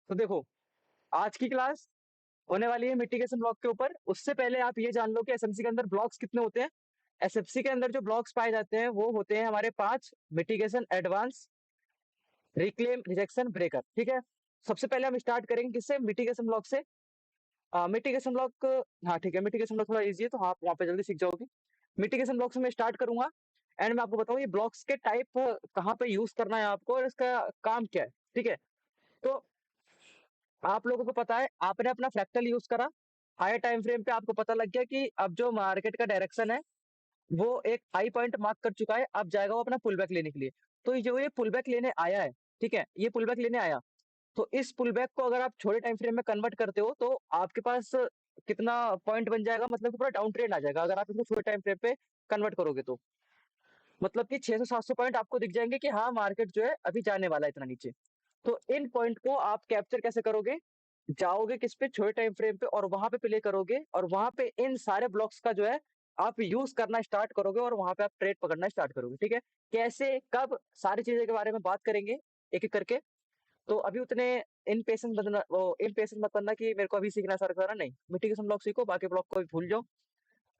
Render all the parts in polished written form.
तो देखो, आज की क्लास होने वाली है मिटिगेशन ब्लॉक के ऊपर। उससे पहले आप ये जान लो कि एसएमसी के अंदर ब्लॉक्स कितने होते हैं। एसएफसी के अंदर जो ब्लॉक्स पाए जाते हैं वो होते हैं हमारे 5 mitigation, advance, reclaim, rejection, breaker. ठीक है। सबसे पहले हम स्टार्ट करेंगे किससे? मिटिगेशन ब्लॉक से। मिटिगेशन ब्लॉक, हाँ ठीक है, मिटिगेशन ब्लॉक थोड़ा इजी है तो आप वहाँ पे जल्दी सीख जाओगे। मिटिगेशन ब्लॉक से मैं स्टार्ट करूंगा एंड मैं आपको बताऊं ये ब्लॉक्स के टाइप कहाँ पे यूज करना है आपको और इसका काम क्या है। ठीक है। तो आप लोगों को पता है, आपने अपना फ्रैक्टल यूज करा, हायर टाइम फ्रेम पे आपको पता लग गया कि अब जो मार्केट का डायरेक्शन है वो एक हाई पॉइंट मार्क कर चुका है, अब जाएगा वो अपना पुल बैक लेने के लिए। तो जो ये पुल बैक लेने आया है, ठीक है, ये पुल बैक लेने आया, तो इस पुल बैक को अगर आप छोटे टाइम फ्रेम में कन्वर्ट करते हो तो आपके पास कितना पॉइंट बन जाएगा, मतलब कि पूरा डाउन ट्रेंड आ जाएगा अगर आप इसको छोटे टाइम फ्रेम पे कन्वर्ट करोगे तो। मतलब कि 600-700 पॉइंट आपको दिख जाएंगे कि हाँ मार्केट जो है अभी जाने वाला है इतना नीचे। तो इन पॉइंट को आप कैप्चर कैसे करोगे? जाओगे किस पे? छोटे टाइम फ्रेम पे, और वहां पे प्ले करोगे और वहां पे इन सारे ब्लॉक्स का जो है आप यूज करना स्टार्ट करोगे और वहां पे आप ट्रेड पकड़ना स्टार्ट करोगे। ठीक है। कैसे, कब, सारी चीजें के बारे में बात करेंगे एक एक करके। तो अभी उतने इन पेशेंस मत बनना कि मेरे को अभी सीखना सर करा, नहीं, मिटिगेशन ब्लॉक सीखो, बाकी ब्लॉक को भी भूल जाओ।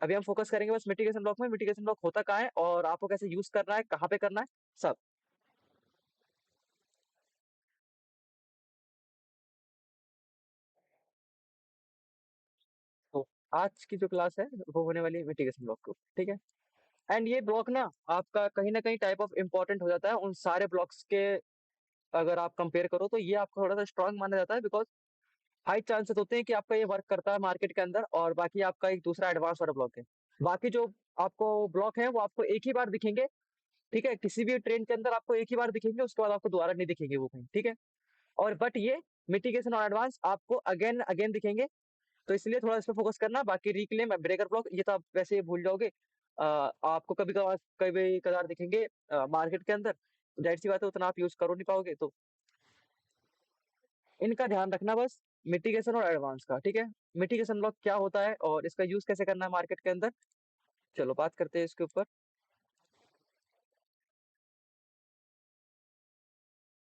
अभी हम फोकस करेंगे बस मिटिगेशन ब्लॉक में, मिटिगेशन ब्लॉक होता कहाँ है और आपको कैसे यूज करना है, कहाँ पे करना है, सब। तो आज की जो क्लास है वो होने वाली है मिटिगेशन ब्लॉक को। ठीक है। एंड ये ब्लॉक आपका कहीं ना कहीं टाइप ऑफ इम्पोर्टेंट हो जाता है उन सारे ब्लॉक्स के। अगर आप कंपेयर करो तो ये आपको थोड़ा सा स्ट्रांग माना जाता है, बिकॉज हाई चांसेस होते हैं कि आपका ये वर्क करता है मार्केट के अंदर, और बाकी आपका एक दूसरा एडवांस वाला ब्लॉक है। बाकी जो आपको ब्लॉक है वो आपको एक ही बार दिखेंगे। ठीक है। किसी भी ट्रेंड के अंदर आपको एक ही बार दिखेंगे, उसके बाद आपको दोबारा नहीं दिखेंगे वो कहीं। ठीक है। और बट ये मिटिगेशन और एडवांस आपको अगेन अगेन दिखेंगे। तो इसलिए थोड़ा इस पे फोकस करना। बाकी रिक्लेम, ब्रेकर ब्लॉक, ये तो आप वैसे ही भूल जाओगे। आपको कभी कभार दिखेंगे मार्केट के अंदर, जाहिर सी बात है उतना आप यूज करो नहीं पाओगे, तो इनका ध्यान रखना बस, मिटिगेशन और एडवांस का। ठीक है। मिटिगेशन ब्लॉक क्या होता है और इसका यूज कैसे करना है मार्केट के अंदर, चलो बात करते हैं इसके ऊपर।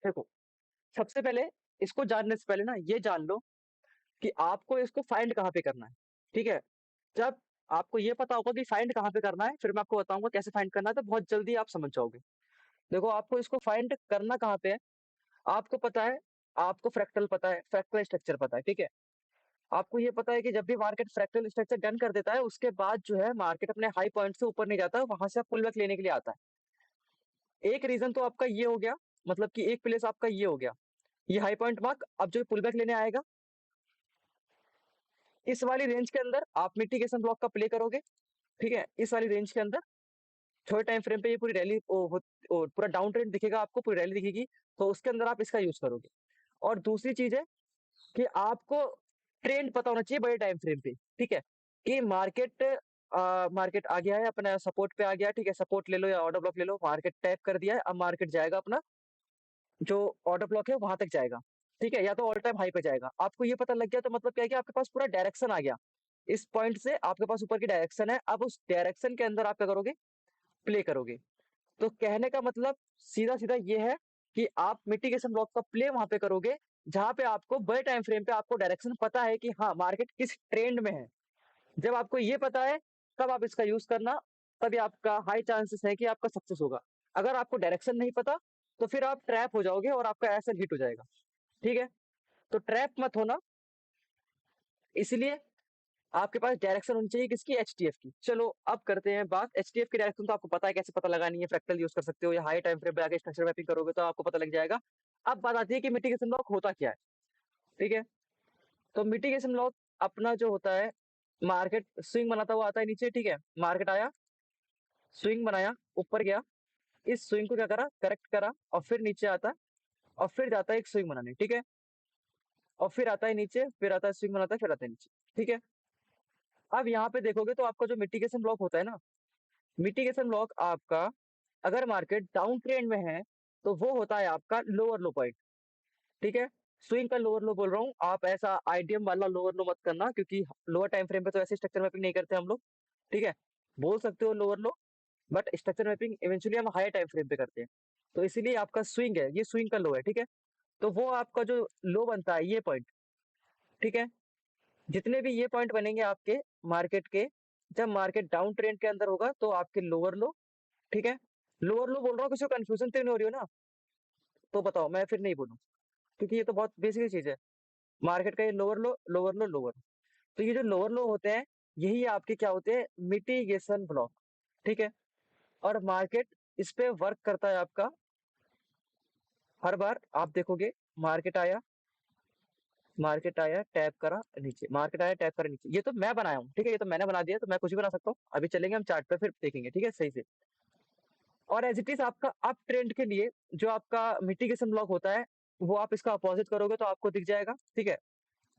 देखो, सबसे पहले इसको जानने से पहले ये जान लो कि आपको इसको फाइंड कहाँ पे करना है। ठीक है। जब आपको ये पता होगा कि फाइंड कहाँ पे करना है, फिर मैं आपको बताऊंगा कैसे फाइंड करना है, तो बहुत जल्दी आप समझ जाओगे। देखो, आपको इसको फाइंड करना कहाँ पे है। आपको पता है, आपको फ्रैक्टल पता है, फ्रैक्टल स्ट्रक्चर पता है। ठीक है। आपको ये पता है कि जब भी मार्केट फ्रैक्टल स्ट्रक्चर डन कर देता है उसके बाद जो है मार्केट अपने हाई पॉइंट से ऊपर नहीं जाता, वहां से आप पुल बैक लेने के लिए आता है। एक रीजन तो आपका ये हो गया, मतलब कि एक प्लेस आपका ये हो गया, ये हाई पॉइंट मार्क। अब जो पुल बैक लेने आएगा इस वाली रेंज के अंदर आप मिटिगेशन ब्लॉक का प्ले करोगे। ठीक है। इस वाली रेंज के अंदर थोड़े टाइम फ्रेम पे ये पूरी रैली पूरा डाउन ट्रेंड दिखेगा आपको, पूरी रैली दिखेगी, तो उसके अंदर आप इसका यूज करोगे। और दूसरी चीज है कि आपको ट्रेंड पता होना चाहिए बड़े टाइम फ्रेम पे। ठीक है। कि मार्केट आ गया है, अपना सपोर्ट पे आ गया। ठीक है। सपोर्ट ले लो या ऑर्डर ब्लॉक ले लो, मार्केट टैप कर दिया है, अब मार्केट जाएगा अपना जो ऑर्डर ब्लॉक है वहां तक जाएगा। ठीक है। या तो ऑल टाइम हाई पे जाएगा। आपको ये पता लग गया तो मतलब क्या है कि आपके पास पूरा डायरेक्शन आ गया। इस पॉइंट से आपके पास ऊपर की डायरेक्शन है, अब उस डायरेक्शन के अंदर आप क्या करोगे? प्ले करोगे। तो कहने का मतलब सीधा सीधा ये है कि आप मिटिगेशन ब्लॉक का प्ले वहां पे करोगे जहां पे आपको बड़े टाइम फ्रेम पे आपको डायरेक्शन पता है कि हाँ मार्केट किस ट्रेंड में है। जब आपको ये पता है तब आप इसका यूज करना, तभी आपका हाई चांसेस है कि आपका सक्सेस होगा। अगर आपको डायरेक्शन नहीं पता तो फिर आप ट्रैप हो जाओगे और आपका एसएल हिट हो जाएगा। ठीक है। तो ट्रैप मत होना, इसलिए आपके पास डायरेक्शन होनी चाहिए किसकी? एचटीएफ की। चलो अब करते हैं बात एचटीएफ की। डायरेक्शन तो आपको पता है कैसे पता लगानी है, फ्रैक्टल यूज कर सकते हो या हाई टाइम फ्रेम पे आके स्ट्रक्चर मैपिंग करोगे तो आपको पता लग जाएगा। अब बात आती है कि मिटिगेशन लॉक होता क्या है। ठीक है। तो मिटिगेशन लॉक अपना जो होता है, मार्केट स्विंग बनाता हुआ आता है नीचे। ठीक है। मार्केट आया, स्विंग बनाया, ऊपर गया, इस स्विंग को क्या करा? करेक्ट करा, और फिर नीचे आता है, और फिर जाता है एक स्विंग बनाने। ठीक है। और फिर आता है नीचे, फिर आता है स्विंग बनाता है, फिर आता है नीचे। ठीक है। अब यहाँ पे देखोगे तो आपका जो मिटिगेशन ब्लॉक होता है मिटिगेशन ब्लॉक आपका, अगर मार्केट डाउन ट्रेंड में है तो वो होता है आपका लोअर लो पॉइंट। ठीक है। स्विंग का लोअर लो बोल रहा हूँ, आप ऐसा आईडीएम वाला लोअर लो मत करना, क्योंकि लोअर टाइम फ्रेम पे तो ऐसे स्ट्रक्चर मैपिंग नहीं करते हम लोग। ठीक है। बोल सकते हो lower low, but structure mapping eventually हम हाई टाइम फ्रेम पे करते हैं। तो इसीलिए आपका स्विंग है, ये स्विंग का लो है। ठीक है। तो वो आपका जो लो बनता है ये पॉइंट, ठीक है? जितने भी ये पॉइंट बनेंगे आपके मार्केट के, जब मार्केट डाउन ट्रेंड के अंदर होगा तो आपके लोअर लो, ठीक है? लोअर लो बोल रहा हूँ, किसी को कन्फ्यूजन तो नहीं हो रही हो ना? तो बताओ, मैं फिर नहीं बोलूँ, क्योंकि ये तो बहुत बेसिक चीज़ है। मार्केट का ये लोअर लो, लोअर लो, लोअर। तो ये जो लोअर लो होते हैं, यही आपके क्या होते हैं, मिटिगेशन ब्लॉक, ठीक है? और मार्केट इस पे वर्क करता है आपका। हर बार आप देखोगे, मार्केट आया, मार्केट आया, टैप करा नीचे, मार्केट आया, टैप करा नीचे। ये तो मैं बनाया हूँ, ठीक है? ये तो मैंने बना दिया, तो मैं कुछ भी बना सकता हूँ। अभी चलेंगे हम चार्ट पे, फिर देखेंगे, ठीक है, सही से। और एज इट इज आपका अप ट्रेंड के लिए जो आपका मिटिगेशन ब्लॉक होता है, वो आप इसका अपोजिट करोगे तो आपको दिख जाएगा, ठीक है?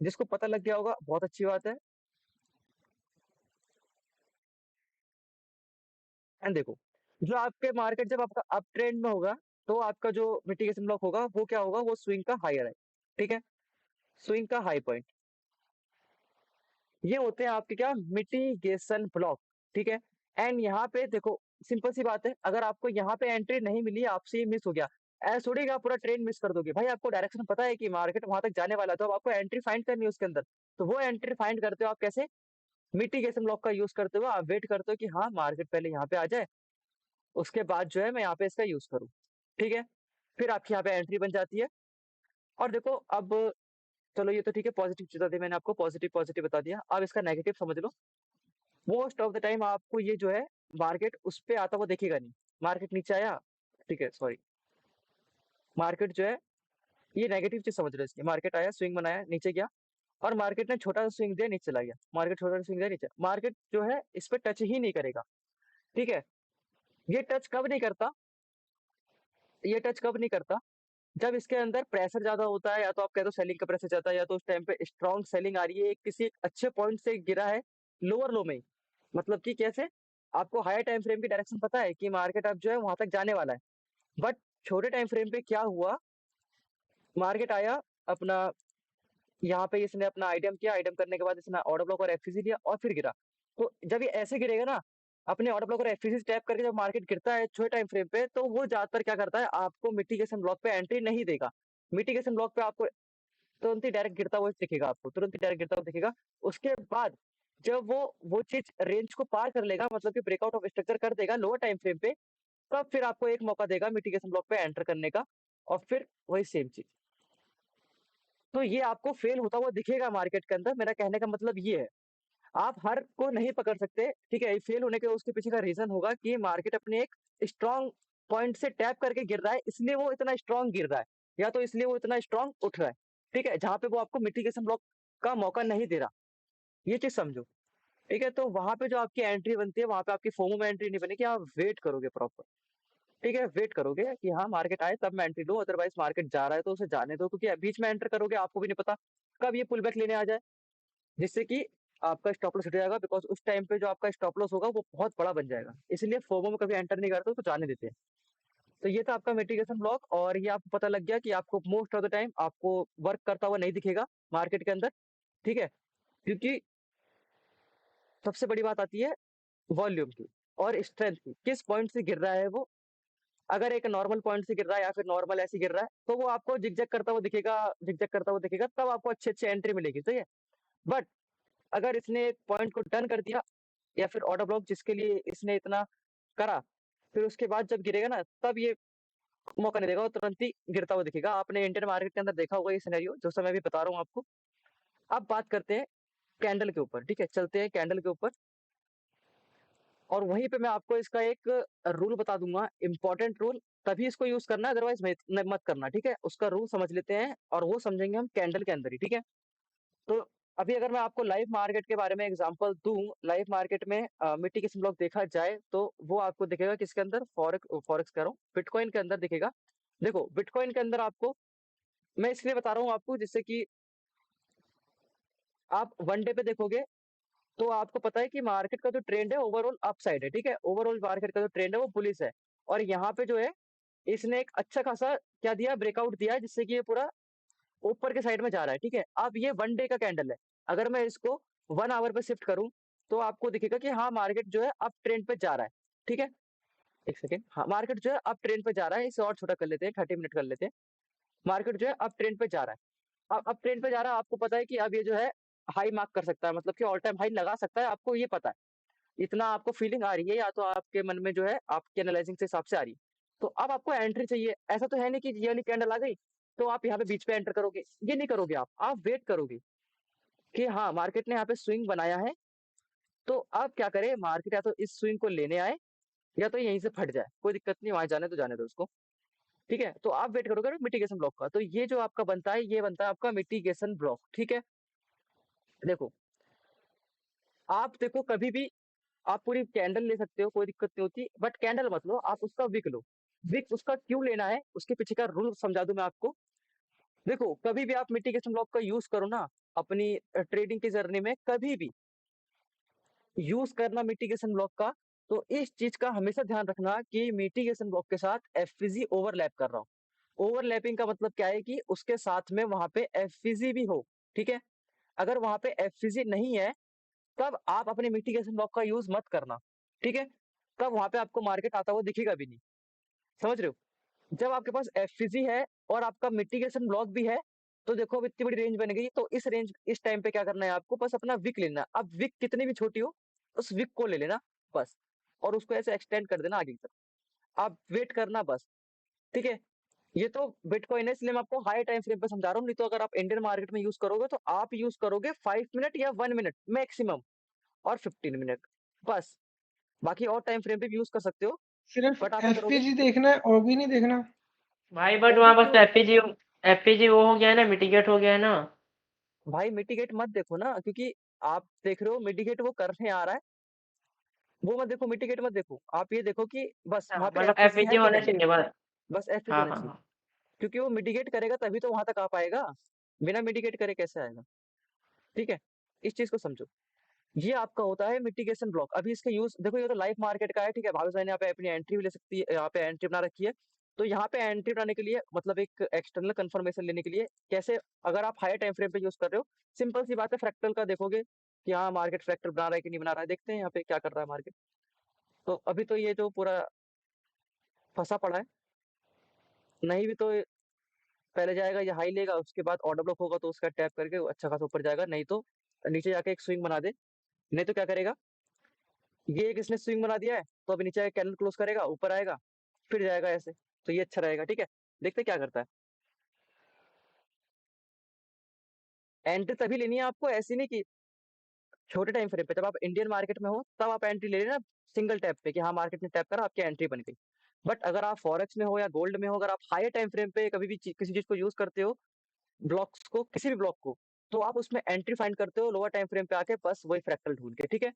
जिसको पता लग गया होगा, बहुत अच्छी बात है। एंड देखो, जो आपके मार्केट जब आपका अप ट्रेंड में होगा, तो आपका जो मिटिगेशन ब्लॉक होगा वो क्या होगा, वो स्विंग का हायर है, ठीक है? स्विंग का हाई पॉइंट, ये होते हैं आपके क्या, मिटिगेशन ब्लॉक, ठीक है? एंड यहाँ पे देखो, सिंपल सी बात है, अगर आपको यहाँ पे एंट्री नहीं मिली, आपसे ये मिस हो गया, ऐसा थोड़ी कि आप पूरा ट्रेंड मिस कर दोगे। भाई आपको डायरेक्शन पता है कि मार्केट वहां तक जाने वाला है, तो अब आपको एंट्री फाइंड करनी है उसके अंदर। तो वो एंट्री फाइंड करते हो आप कैसे, मिटिगेशन ब्लॉक का यूज करते हुए आप वेट करते हो कि हाँ मार्केट पहले यहाँ पे आ जाए, उसके बाद जो है मैं यहाँ पे इसका यूज करूँ, ठीक है? फिर आपकी यहाँ पे एंट्री बन जाती है। और देखो अब, चलो ये तो ठीक है, पॉजिटिव चीज़ बता दी मैंने आपको, पॉजिटिव पॉजिटिव बता दिया। अब इसका नेगेटिव समझ लो। मोस्ट ऑफ द टाइम आपको ये जो है, मार्केट उस पे आता हुआ दिखेगा नहीं। मार्केट नीचे आया, ठीक है, सॉरी, मार्केट जो है, ये नेगेटिव चीज समझ लो इसकी। मार्केट आया, स्विंग बनाया, नीचे गया, और मार्केट ने छोटा सा स्विंग दिया, नीचे चला गया। मार्केट छोटा सा स्विंग दिया, नीचे। मार्केट जो है इस पे टच ही नहीं करेगा, ठीक है? ये टच कब नहीं करता, ये टच कब नहीं करता, जब इसके अंदर प्रेशर ज्यादा होता है, या तो आप कह दो सेलिंग का प्रेशर ज्यादा है, या तो उस टाइम पे स्ट्रॉन्ग सेलिंग आ रही है, किसी एक अच्छे पॉइंट से गिरा है, लोअर लो में ही। मतलब कि कैसे, आपको हायर टाइम फ्रेम की डायरेक्शन पता है कि मार्केट अब जो है वहां तक जाने वाला है, बट छोटे टाइम फ्रेम पे क्या हुआ, मार्केट आया अपना, यहाँ पे इसने अपना आइटम किया, आइटम करने के बाद इसने ऑर्डर ब्लॉक और एफसीसी लिया और फिर गिरा। तो जब ये ऐसे गिरेगा ना, अपने ऑर्डर ब्लॉक और एफसीसी टैप करके जब मार्केट गिरता है छोटे टाइम फ्रेम पे, तो वो ज्यादातर क्या करता है, आपको मिटिगेशन ब्लॉक पे एंट्री नहीं देगा। मिटिगेशन ब्लॉक पे आपको तुरंत ही डायरेक्ट गिरता हुआ दिखेगा, आपको तुरंत ही डायरेक्ट गिरता हुआ दिखेगा। उसके बाद जब वो चीज रेंज को पार कर लेगा, मतलब कि ब्रेकआउट ऑफ स्ट्रक्चर कर देगा लोअर टाइम फ्रेम पे, तब फिर आपको एक मौका देगा मिटिगेशन ब्लॉक पे एंटर करने का, और फिर वही सेम चीज। तो ये आपको फेल होता हुआ दिखेगा मार्केट के अंदर। मेरा कहने का मतलब ये है, आप हर को नहीं पकड़ सकते, ठीक है? फेल होने के उसके पीछे का रीजन होगा कि मार्केट अपने एक स्ट्रांग पॉइंट से टैप करके गिर रहा है, इसलिए वो इतना स्ट्रांग गिर रहा है, या तो इसलिए वो इतना स्ट्रांग उठ रहा है, ठीक है? जहां पे वो आपको मिटिगेशन ब्लॉक का मौका नहीं दे रहा, ये चीज समझो, ठीक है? तो वहां पे जो आपकी एंट्री बनती है, वहां पे आपकी फोमो में एंट्री नहीं बनेगी, आप वेट करोगे प्रॉपर, ठीक है? वेट करोगे कि हाँ मार्केट आए तब मैं एंट्री लूं, अदरवाइज मार्केट जा रहा है तो उसे जाने दो, क्योंकि बीच में एंटर करोगे आपको भी नहीं पता कब ये पुल बैक लेने आ जाए, जिससे कि आपका स्टॉप लॉस हट जाएगा, बिकॉज उस टाइम पे जो आपका स्टॉप लॉस होगा वो बहुत बड़ा बन जाएगा। इसलिए फोमो में कभी एंटर नहीं करते, तो जाने देते हैं। तो ये था आपका मिटिगेशन ब्लॉक, और ये आपको पता लग गया कि आपको मोस्ट ऑफ द टाइम आपको वर्क करता हुआ नहीं दिखेगा मार्केट के अंदर, ठीक है? क्योंकि सबसे बड़ी बात आती है वॉल्यूम की और स्ट्रेंथ की, किस पॉइंट से गिर रहा है वो। अगर एक नॉर्मल पॉइंट से गिर रहा है, या फिर नॉर्मल ऐसे गिर रहा है, तो वो आपको जिगजैग करता हुआ दिखेगा, जिगजैग करता हुआ दिखेगा, तब आपको अच्छी अच्छी एंट्री मिलेगी, सही है? बट अगर इसने एक पॉइंट को डन कर दिया, या फिर ऑर्डर ब्लॉक जिसके लिए इसने इतना करा, फिर उसके बाद जब गिरेगा ना, तब ये मौका नहीं देगा, वो तुरंत ही गिरता हुआ दिखेगा। आपने इंडियन मार्केट के अंदर देखा होगा ये सिनेरियो, जो समय भी बता रहा हूँ आपको। अब बात करते हैं कैंडल के ऊपर, ठीक है? चलते हैं कैंडल के ऊपर, और वहीं पे मैं आपको इसका एक रूल बता दूंगा, इंपॉर्टेंट रूल। तभी इसको यूज करना, अदरवाइज मत करना, ठीक है? उसका रूल समझ लेते हैं, और वो समझेंगे हम कैंडल के अंदर ही, ठीक है? तो अभी अगर मैं आपको लाइव मार्केट के बारे में एग्जांपल दूं, लाइव मार्केट में मिटिगेशन ब्लॉक देखा जाए, तो वो आपको दिखेगा किसके अंदर, फॉरेक्स फॉरेक्स कह रहा हूँ, बिटकॉइन के अंदर दिखेगा। देखो बिटकॉइन के अंदर आपको, मैं इसलिए बता रहा हूँ आपको, जिससे कि आप वन डे पे देखोगे तो आपको पता है कि मार्केट का जो ट्रेंड है ओवरऑल अपसाइड है, ठीक है? ओवरऑल मार्केट का जो ट्रेंड है वो बुलिश है, और यहाँ पे जो है इसने एक अच्छा खासा क्या दिया, ब्रेकआउट दिया है, जिससे कि ये पूरा ऊपर के साइड में जा रहा है, ठीक है? अब ये वन डे का कैंडल है। अगर मैं इसको 1 आवर पे शिफ्ट करूं, तो आपको दिखेगा कि हाँ मार्केट जो है अब ट्रेंड पे जा रहा है, ठीक है? एक सेकेंड, हाँ मार्केट जो है अब ट्रेंड पे जा रहा है। इसे और छोटा कर लेते हैं, 30 मिनट कर लेते हैं। मार्केट जो है अब ट्रेंड पे जा रहा है। अब ट्रेंड पे जा रहा है, आपको पता है कि अब ये जो है हाई मार्क कर सकता है, मतलब कि ऑल टाइम हाई लगा सकता है, आपको ये पता है। इतना आपको फीलिंग आ रही है, या तो आपके मन में जो है आपके एनालाइजिंग से हिसाब से आ रही है। तो अब आपको एंट्री चाहिए। ऐसा तो है नहीं कि ये वाली कैंडल आ गई तो आप यहाँ पे बीच पे एंटर करोगे, ये नहीं करोगे। आप वेट करोगे कि हाँ मार्केट ने यहाँ पे स्विंग बनाया है, तो अब क्या करे मार्केट, या तो इस स्विंग को लेने आए या तो यहीं से फट जाए, कोई दिक्कत नहीं, वहां जाने दो उसको। ठीक है, तो आप वेट करोगे मिटिगेशन ब्लॉक का। तो ये जो आपका बनता है, ये बनता है आपका मिटिगेशन ब्लॉक। ठीक है, देखो आप देखो कभी भी आप पूरी कैंडल ले सकते हो, कोई दिक्कत नहीं होती, बट कैंडल मत लो, आप उसका विक लो। विक उसका क्यों लेना है, उसके पीछे का रूल समझा दूं मैं आपको। देखो कभी भी आप मिटिगेशन ब्लॉक का यूज करो ना अपनी ट्रेडिंग की जर्नी में, कभी भी यूज करना मिटिगेशन ब्लॉक का, तो इस चीज का हमेशा ध्यान रखना कि मिटिगेशन ब्लॉक के साथ एफवीजी ओवरलैप कर रहा हूँ। ओवरलैपिंग का मतलब क्या है कि उसके साथ में वहां पे एफवीजी भी हो। ठीक है, अगर वहां पे एफवीजी नहीं है तब आप अपने मिटिगेशन ब्लॉक का यूज मत करना। ठीक है, तब वहां पे आपको मार्केट आता हुआ दिखेगा भी नहीं। समझ रहे हो, जब आपके पास एफवीजी है और आपका मिटिगेशन ब्लॉक भी है, तो देखो अब इतनी बड़ी रेंज बन गई, तो इस रेंज इस टाइम पे क्या करना है आपको, बस अपना विक लेना। अब विक कितनी भी छोटी हो, उस विक को ले लेना बस, और उसको ऐसे एक्सटेंड कर देना आगे की तरफ। आप वेट करना बस। ठीक है, ये तो बिटकॉइन है इसलिए मैं आपको हाई टाइम फ्रेम पे समझा रहा हूँ, नहीं तो अगर आप इंडियन मार्केट में यूज करोगे तो आप यूज करोगे 5 मिनट या 1 मिनट मैक्सिमम, और 15 मिनट बस। बाकी और टाइम फ्रेम पे भी यूज कर सकते हो, सिर्फ बट आप क्या करोगे। एफपीजी देखना है और भी नहीं देखना? भाई बट ओबी वहां बस क्यों, एफपीजी वो हो गया है ना, मिटिगेट हो गया है ना। भाई मिटिगेट मत देखो ना, क्योंकि आप देख रहे हो मिटिगेट वो करने आ रहा है, वो मत देखो। मिटिगेट मत देखो, आप ये देखो कि बस अच्छा वहां पे मतलब एफवीजी एफपीजी है कि होना नहीं। चाहिए बस। बस एफवीजी हाँ होना हाँ चाहिए, हाँ। क्योंकि वो मिटिगेट करेगा तभी तो वहां तक आ पाएगा, बिना मिटिगेट करे कैसे आएगा। ठीक है, इस चीज को समझो। ये आपका होता है मिटिगेशन ब्लॉक। अभी इसका यूज देखो, ये तो लाइव मार्केट का है। ठीक है, भावेश भाई ने यहाँ पे अपनी एंट्री भी ले सकती है, यहाँ पे एंट्री बना रखी है। तो यहाँ पे एंट्री बनाने के लिए मतलब एक एक्सटर्नल कंफर्मेशन लेने के लिए कैसे, अगर आप हाई टाइम फ्रेम पे यूज कर रहे हो, सिंपल सी बात है, फ्रैक्टल का देखोगे कि हाँ मार्केट फ्रैक्टल बना रहा है कि नहीं बना रहा है। देखते हैं यहाँ पे क्या कर रहा है मार्केट। तो अभी तो ये जो पूरा फंसा पड़ा है, नहीं भी तो पहले जाएगा या हाई लेगा, उसके बाद ऑर्डर ब्लॉक होगा तो उसका टैप करके वो अच्छा खासा ऊपर जाएगा, नहीं तो नीचे जाके एक स्विंग बना दे। नहीं तो क्या करेगा, ये एक इसने स्विंग बना दिया है तो अभी नीचे कैंडल क्लोज करेगा, ऊपर आएगा, फिर जाएगा ऐसे। तो ये अच्छा रहेगा। ठीक है, देखते क्या करता है। एंट्री तभी लेनी है आपको, ऐसी नहीं कि छोटे टाइम फ्रेम पे, जब आप इंडियन मार्केट में हो तब आप एंट्री ले लेना सिंगल टैप पे कि हाँ मार्केट ने टैप करा आपकी एंट्री बन गई। बट अगर आप फॉरेक्स में हो या गोल्ड में हो, अगर आप हाई टाइम फ्रेम पे कभी भी किसी चीज को यूज करते हो, ब्लॉक्स को, किसी भी ब्लॉक को, तो आप उसमें एंट्री फाइंड करते हो लोअर टाइम फ्रेम पे आके, बस वही फ्रैक्टल ढूंढ के। ठीक है,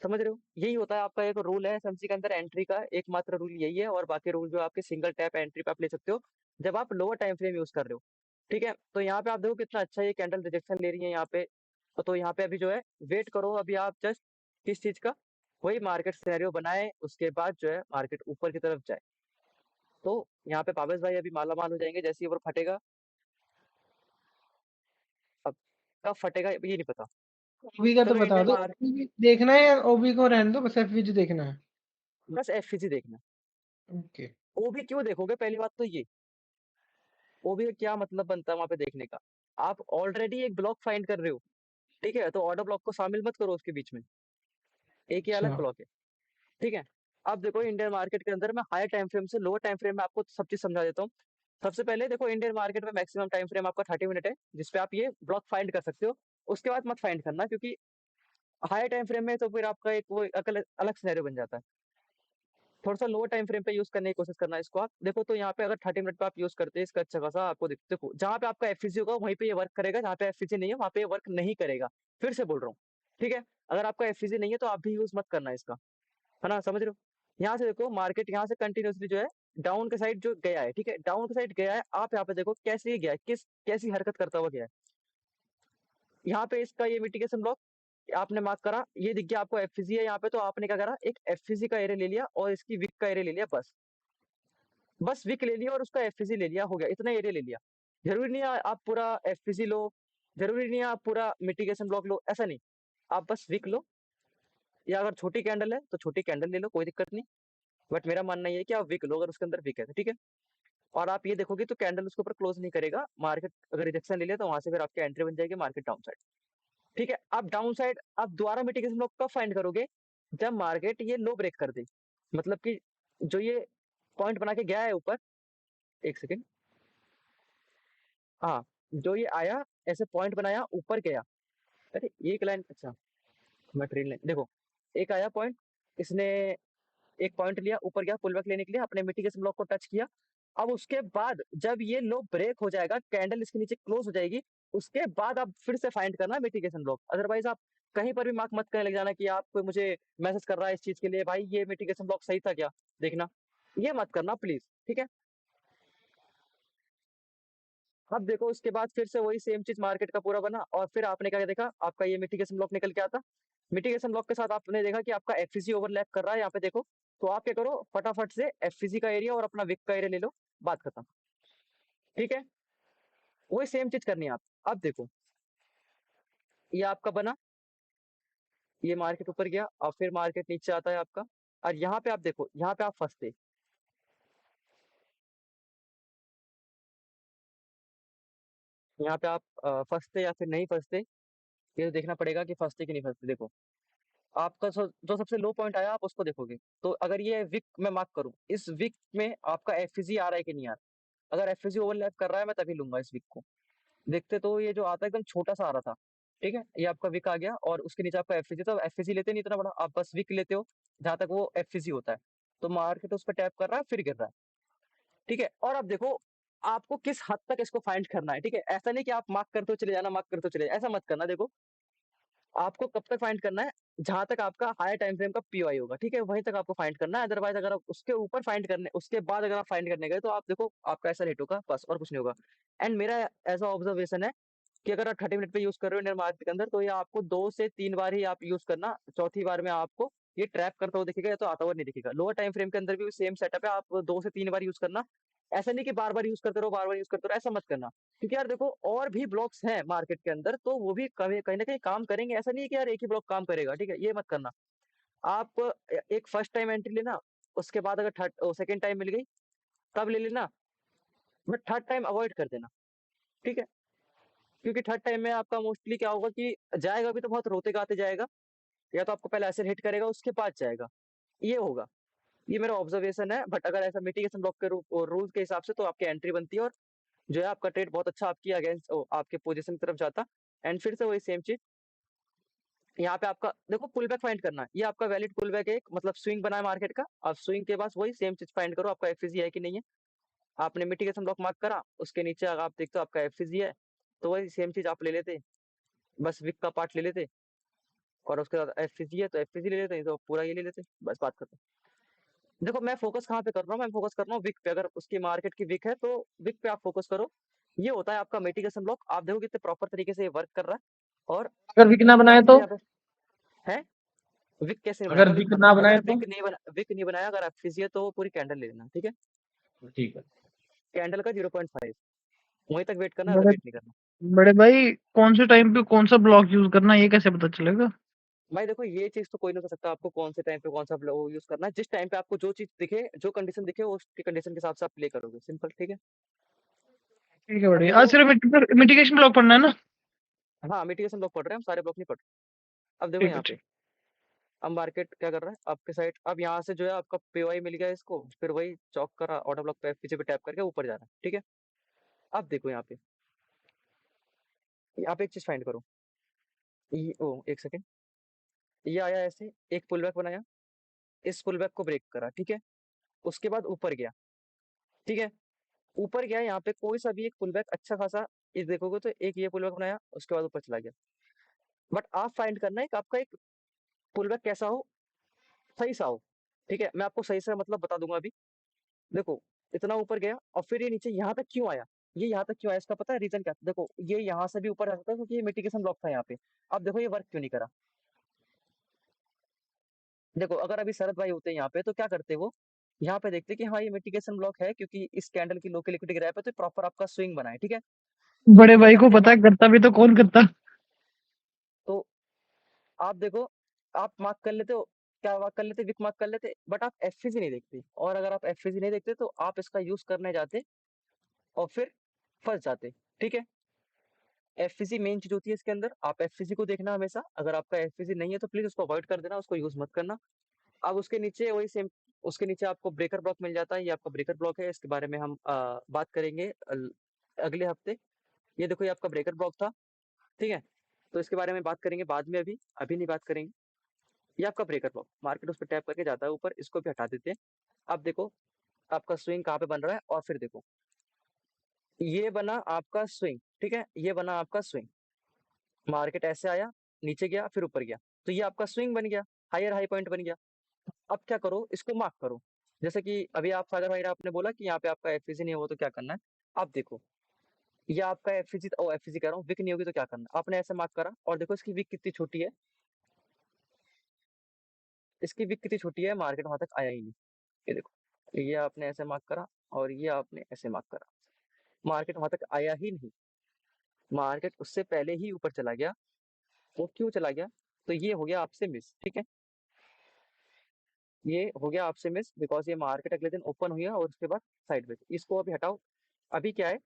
समझ रहे हो, यही होता है आपका एक रूल है एसएमसी के अंदर एंट्री का, एकमात्र रूल यही है। और बाकी रूल जो आपके सिंगल टैप एंट्री पे आप ले सकते हो जब आप लोअर टाइम फ्रेम यूज कर रहे हो। ठीक है, तो यहाँ पे आप देखो कितना अच्छा ये कैंडल रिजेक्शन ले रही है यहाँ पे। तो यहाँ पे अभी जो है वेट करो, अभी आप जस्ट किस चीज का, वही मार्केट सिनेरियो बनाए, उसके बाद जो है मार्केट ऊपर की तरफ जाए। तो यहाँ पे पावेश भाई अभी माला माल हो जाएंगे जैसे ही वो फटेगा। अब कब फटेगा ये नहीं पता। ओबी का तो चलो बता इंडियन दो, मार्केट, ओबी देखना है या ओबी को रहने दो, बस एफपीजी देखना है? बस एफसीजी देखना। ओके। वो भी क्यों देखोगे, पहली बात तो ये, वो भी क्या मतलब बनता है वहां पे देखने का। आप ऑलरेडी एक ब्लॉक फाइंड कर रहे हो। ठीक है, तो ऑर्डर ब्लॉक को शामिल मत करो उसके बीच में, एक ही अलग अच्छा। ब्लॉक है। ठीक है, अब देखो इंडियन मार्केट के अंदर मैं हाई टाइम फ्रेम से लोअर टाइम फ्रेम में आपको सब चीज समझा देता हूँ। सबसे पहले देखो इंडियन मार्केट में मैक्सिमम टाइम फ्रेम आपका 30 मिनट है, जिसपे आप ये ब्लॉक फाइंड कर सकते हो। उसके बाद मत फाइंड करना, क्योंकि हाई टाइम फ्रेम में तो फिर आपका एक वो अलग अलग सिनेरियो बन जाता है। थोड़ा सा लोअर टाइम फ्रेम पे यूज करने की कोशिश करना इसको। आप देखो तो यहाँ पे अगर 30 मिनट पे आप यूज करते हैं इसका अच्छा खासा आपको देखो जहाँ पे आपका एफसीजी होगा वहीं पे ये वर्क करेगा, जहाँ पे एफसीजी नहीं है वहाँ पे ये वर्क नहीं करेगा। फिर से बोल रहा हूँ। ठीक है, अगर आपका एफसीजी नहीं है तो आप भी यूज मत करना इसका, है ना, समझ रहे हो। यहाँ से देखो मार्केट यहाँ से कंटिन्यूसली जो है डाउन के साइड जो गया है। ठीक है, डाउन के साइड गया है, आप यहाँ पे देखो कैसे ये गया है, किस कैसी हरकत करता हुआ गया है। यहाँ पे इसका ये मिटिगेशन ब्लॉक आपने मार्क करा, ये दिख गया आपको एफसीजी है यहाँ पे, तो आपने क्या करा, एक एफसीजी का एरिया ले लिया और इसकी विक का एरिया ले लिया बस। बस विक ले लिया और उसका एफपीसी ले लिया, हो गया, इतना एरिया ले लिया। जरूरी नहीं है आप पूरा एफपीसी लो, जरूरी नहीं है आप पूरा मिटिगेशन ब्लॉक लो, ऐसा नहीं। आप बस विक लो, या अगर छोटी कैंडल है तो छोटी कैंडल ले लो, कोई दिक्कत नहीं। बट मेरा मानना ये है कि आप विक लो अगर उसके अंदर विक है तो। ठीक है, और आप ये देखोगे तो कैंडल उसके ऊपर क्लोज नहीं करेगा, मार्केट अगर रिजेक्शन ले लिया तो वहां से फिर आपकी एंट्री बन जाएगी मार्केट डाउन साइड। ठीक है, आप डाउन साइड आप दोबारा मिटिगेशन ब्लॉक कब फाइंड करोगे, जब मार्केट ये लो ब्रेक कर दे, मतलब कि जो ये पॉइंट बना के गया है ऊपर, एक सेकेंड, हाँ, जो ये आया ऐसे पॉइंट बनाया ऊपर गया, अरे एक लाइन, अच्छा मैं ट्रेन लाइन देखो, एक आया पॉइंट, इसने एक पॉइंट लिया ऊपर गया पुल बैक लेने के लिए, अपने मिटिगेशन ब्लॉक को टच किया। अब उसके बाद जब ये लो ब्रेक हो जाएगा, कैंडल इसके नीचे क्लोज हो जाएगी, उसके बाद आप फिर से फाइंड करना मिटिगेशन ब्लॉक। अदरवाइज आप कहीं पर भी मार्क मत करने लग जाना कि आप कोई मुझे मैसेज कर रहा है इस चीज के लिए, भाई ये मिटिगेशन ब्लॉक सही था क्या, देखना, ये मत करना प्लीज, ठीक है। अब देखो उसके बाद फिर से वही सेम चीज मार्केट का पूरा बना, और फिर आपने क्या देखा, आपका ये मिटिगेशन ब्लॉक निकल के आता, मिटिगेशन ब्लॉक के साथ आपने देखा कि आपका एफसीजी ओवरलैप कर रहा है यहाँ पे देखो, तो आप क्या करो फटाफट से एफसीजी का एरिया और अपना विक का एरिया ले लो, बात खत्म, ठीक है। वही सेम चीज करनी है आप। अब देखो ये आपका बना, ये मार्केट ऊपर गया और फिर मार्केट नीचे आता है आपका, और यहाँ पे आप देखो, यहाँ पे आप फंसते, यहाँ पे आप फंसते या फिर नहीं फंसते, ये देखना पड़ेगा कि फंसते कि नहीं फंसते। देखो आपका जो सबसे लो पॉइंट आया आप उसको देखोगे, तो अगर ये विक में मार्क करूं, इस विक में आपका एफसीजी आ रहा है कि नहीं आ रहा, अगर एफसीजी ओवरलैप कर रहा है मैं तभी लूंगा इस विक को। देखते तो ये जो आता है एकदम छोटा सा आ रहा था, ठीक है, ये आपका विक आ गया और उसके नीचे आपका एफसीजी, तो एफसीजी लेते नहीं इतना बड़ा, आप बस विक लेते हो जहां तक वो एफसीजी होता है, तो मार्केट उस पर टैप कर रहा है फिर गिर रहा है, ठीक है। और अब देखो आपको किस हद तक इसको फाइंड करना है, ठीक है, ऐसा नहीं कि आप मार्क करते हो चले जाना, मार्क करते हो चले जाना, ऐसा मत करना। देखो आपको कब तक फाइंड करना है, जहां तक आपका हायर टाइम फ्रेम का पीओआई होगा, ठीक है, वहीं तक आपको फाइंड करना है। अदरवाइज अगर आप उसके ऊपर फाइंड करने, उसके बाद अगर आप फाइंड करने गए तो आप देखो आपका ऐसा रेट होगा बस, और कुछ नहीं होगा। एंड मेरा ऐसा ऑब्जर्वेशन है कि अगर आप 30 मिनट पे यूज कर रहे हो इंडियन मार्केट के अंदर, तो ये आपको 2 से 3 बार ही आप यूज करना, चौथी बार में आपको ये ट्रैप करता हुआ दिखेगा या तो आता हुआ नहीं दिखेगा। लोअर टाइम फ्रेम के अंदर भी सेम सेटअप है, आप 2 से 3 बार यूज करना, ऐसा नहीं कि बार बार यूज करते रहो, बार बार यूज करते रहो, ऐसा मत करना। क्योंकि यार देखो और भी ब्लॉक्स हैं मार्केट के अंदर, तो वो भी कहीं कहीं ना कहीं काम करेंगे, ऐसा नहीं है कि यार एक ही ब्लॉक काम करेगा, ठीक है, ये मत करना। आप एक फर्स्ट टाइम एंट्री लेना, उसके बाद अगर थर्ड सेकेंड टाइम मिल गई तब ले लेना, बट थर्ड टाइम अवॉइड कर देना, ठीक है। क्योंकि थर्ड टाइम में आपका मोस्टली क्या होगा कि जाएगा भी तो बहुत रोते गाते जाएगा, या तो आपको पहले ऐसे हिट करेगा उसके बाद जाएगा, ये होगा। ये मेरा ऑब्जर्वेशन है, बट अगर ऐसा मिटिगेशन ब्लॉक के रूल के हिसाब से तो आपकी एंट्री बनती है, और जो है आपका ट्रेड बहुत अच्छा आपकी अगेंस्ट आपके पोजीशन की तरफ जाता। एंड फिर से वही सेम चीज, यहाँ पे आपका देखो पुल बैक फाइंड करना है, ये आपका वैलिड पुल बैक है, एक मतलब स्विंग बना है मार्केट का, आप स्विंग के बाद वही सेम चीज फाइंड करो, आपका एफसीजी है कि नहीं है। आपने मिटिगेशन ब्लॉक मार्क करा, उसके नीचे अगर आप देखते हो आपका एफसीजी है, तो वही सेम चीज आप ले लेते, बस विक का पार्ट ले लेते, और उसके बाद एफसीजी है तो एफसीजी ले लेते, नहीं तो पूरा ये ले लेते, बस बात खत्म। देखो मैं फोकस कहाँ पे कर रहा हूँ, मैं फोकस कर रहा हूँ विक पे, अगर उसकी मार्केट की विक है तो विक पे आप फोकस करो। ये होता है आपका मिटिगेशन ब्लॉक, आप देखो कितने प्रॉपर तरीके से ये वर्क कर रहा है। और अगर विक ना बनाए फिर तो? यहाँ पे है विक कैसे नहीं बनाया, अगर विक ना बनाए अगर तो? विक नहीं बनाया, अगर एफसीजी है तो वो पूरी कैंडल ले लेना, ठीक है, ठीक है। कैंडल का 0.5 वहीं तक वेट करना, अगर बड़े वेट नहीं करना। बड़े भाई, कौन से टाइम पे कौन सा ब्लॉक यूज करना है, ये कैसे पता चलेगा? भाई देखो ये चीज तो कोई नहीं कर सकता आपको कौन से टाइम पे कौन सा यूज करना है, जिस टाइम पे आपको जो चीज दिखे, जो कंडीशन दिखे, उसकी कंडीशन के हिसाब से आप प्ले करोगे, सिंपल, ठीक है। ठीक है अब बढ़िया। देखो आज सिर्फ मिटिगेशन ब्लॉक पढ़ना है ना? हाँ मिटिगेशन ब्लॉक पढ़ रहे हैं हम, सारे ब्लॉक नहीं पढ़ रहे। अब देखो ठीक है यहाँ पे ठीक। अब मार्केट क्या कर रहा है आपके साइड, अब यहाँ से जो है आपका पीओआई मिल गया इसको, फिर वही चौक करा ऑर्डर ब्लॉक पे पीछे पे टैप करके ऊपर जा रहा है, ठीक है। अब देखो यहाँ पे एक चीज फाइंड करो, ये ओ एक सेकंड, ये आया ऐसे एक पुल बैक बनाया, इस पुल बैक को ब्रेक करा, ठीक है, उसके बाद ऊपर गया, ठीक है, ऊपर गया, यहाँ पे कोई सा भी एक पुल बैक अच्छा खासा, इस देखोगे तो एक ये पुल बैक बनाया उसके बाद ऊपर चला गया। बट आप फाइंड करना है कि आपका एक पुल बैक कैसा हो, सही सा हो, ठीक है, मैं आपको सही से मतलब बता दूंगा अभी। देखो इतना ऊपर गया और फिर ये नीचे यहाँ तक क्यों आया, ये यहाँ तक क्यों आया इसका पता है रीजन क्या था? देखो ये यहाँ से भी ऊपर आ सकता है क्योंकि ये मिटिगेशन ब्लॉक था यहाँ पे। अब देखो ये वर्क क्यों नहीं करा, देखो अगर अभी शरद भाई होते यहाँ पे तो क्या करते वो, यहाँ पे देखते कि हाँ ये मिटिगेशन ब्लॉक है क्योंकि इस कैंडल की लोकल लिक्विडिटी गिराया पे तो प्रॉपर आपका स्विंग बना है, ठीक है। ये बड़े किया भाई को करते पता है, बाद, करता भी तो कौन करता। तो आप देखो आप मार्क कर लेते हो, क्या मार्क कर लेते, विक मार्क कर लेते, बट आप एफसीजी नहीं देखते, और अगर आप एफसीजी नहीं देखते तो आप इसका यूज करने जाते और फिर फँस जाते, ठीक है? एफवीसी मेन चीज़ होती है इसके अंदर, आप एफवीसी को देखना हमेशा, अगर आपका एफवीसी नहीं है तो प्लीज़ उसको अवॉइड कर देना, उसको यूज़ मत करना। अब उसके नीचे वही सेम, उसके नीचे आपको ब्रेकर ब्लॉक मिल जाता है, ये आपका ब्रेकर ब्लॉक है, इसके बारे में हम बात करेंगे अगले हफ्ते। ये देखो ये आपका ब्रेकर ब्लॉक था, ठीक है? तो इसके बारे में बात करेंगे बाद में, अभी नहीं बात करेंगे। ये आपका ब्रेकर ब्लॉक, मार्केट उस पे टैप करके जाता है ऊपर, इसको भी हटा देते हैं। अब देखो आपका स्विंग कहाँ पे बन रहा है, और फिर देखो ये बना आपका स्विंग, ठीक है? ये बना आपका स्विंग, मार्केट ऐसे आया, नीचे गया, फिर ऊपर गया, तो ये आपका स्विंग बन गया, हायर हाई पॉइंट बन गया। अब क्या करो, इसको मार्क करो। जैसे कि अभी आप सागर भाई आपने बोला कि यहाँ पे आपका एफवीसी नहीं हुआ तो क्या करना है। अब देखो ये आपका एफवीसी, ओ एफवीसी कह रहा हूँ, विक नहीं होगी तो क्या करना है। आपने ऐसे मार्क करा और देखो इसकी विक कितनी छोटी है, इसकी विक कितनी छोटी है, मार्केट वहां तक आया ही नहीं। ये देखो ये आपने ऐसे मार्क करा और ये आपने ऐसे मार्क करा, मार्केट वहां तक आया ही नहीं, मार्केट उससे पहले ही ऊपर चला गया। वो क्यों चला गया, तो ये हो गया आपसे मिस, ठीक है? ये हो गया आपसे मिस बिकॉज ये मार्केट अगले दिन ओपन हुई है और उसके बाद साइडवेज। इसको अभी हटाओ। अभी क्या है,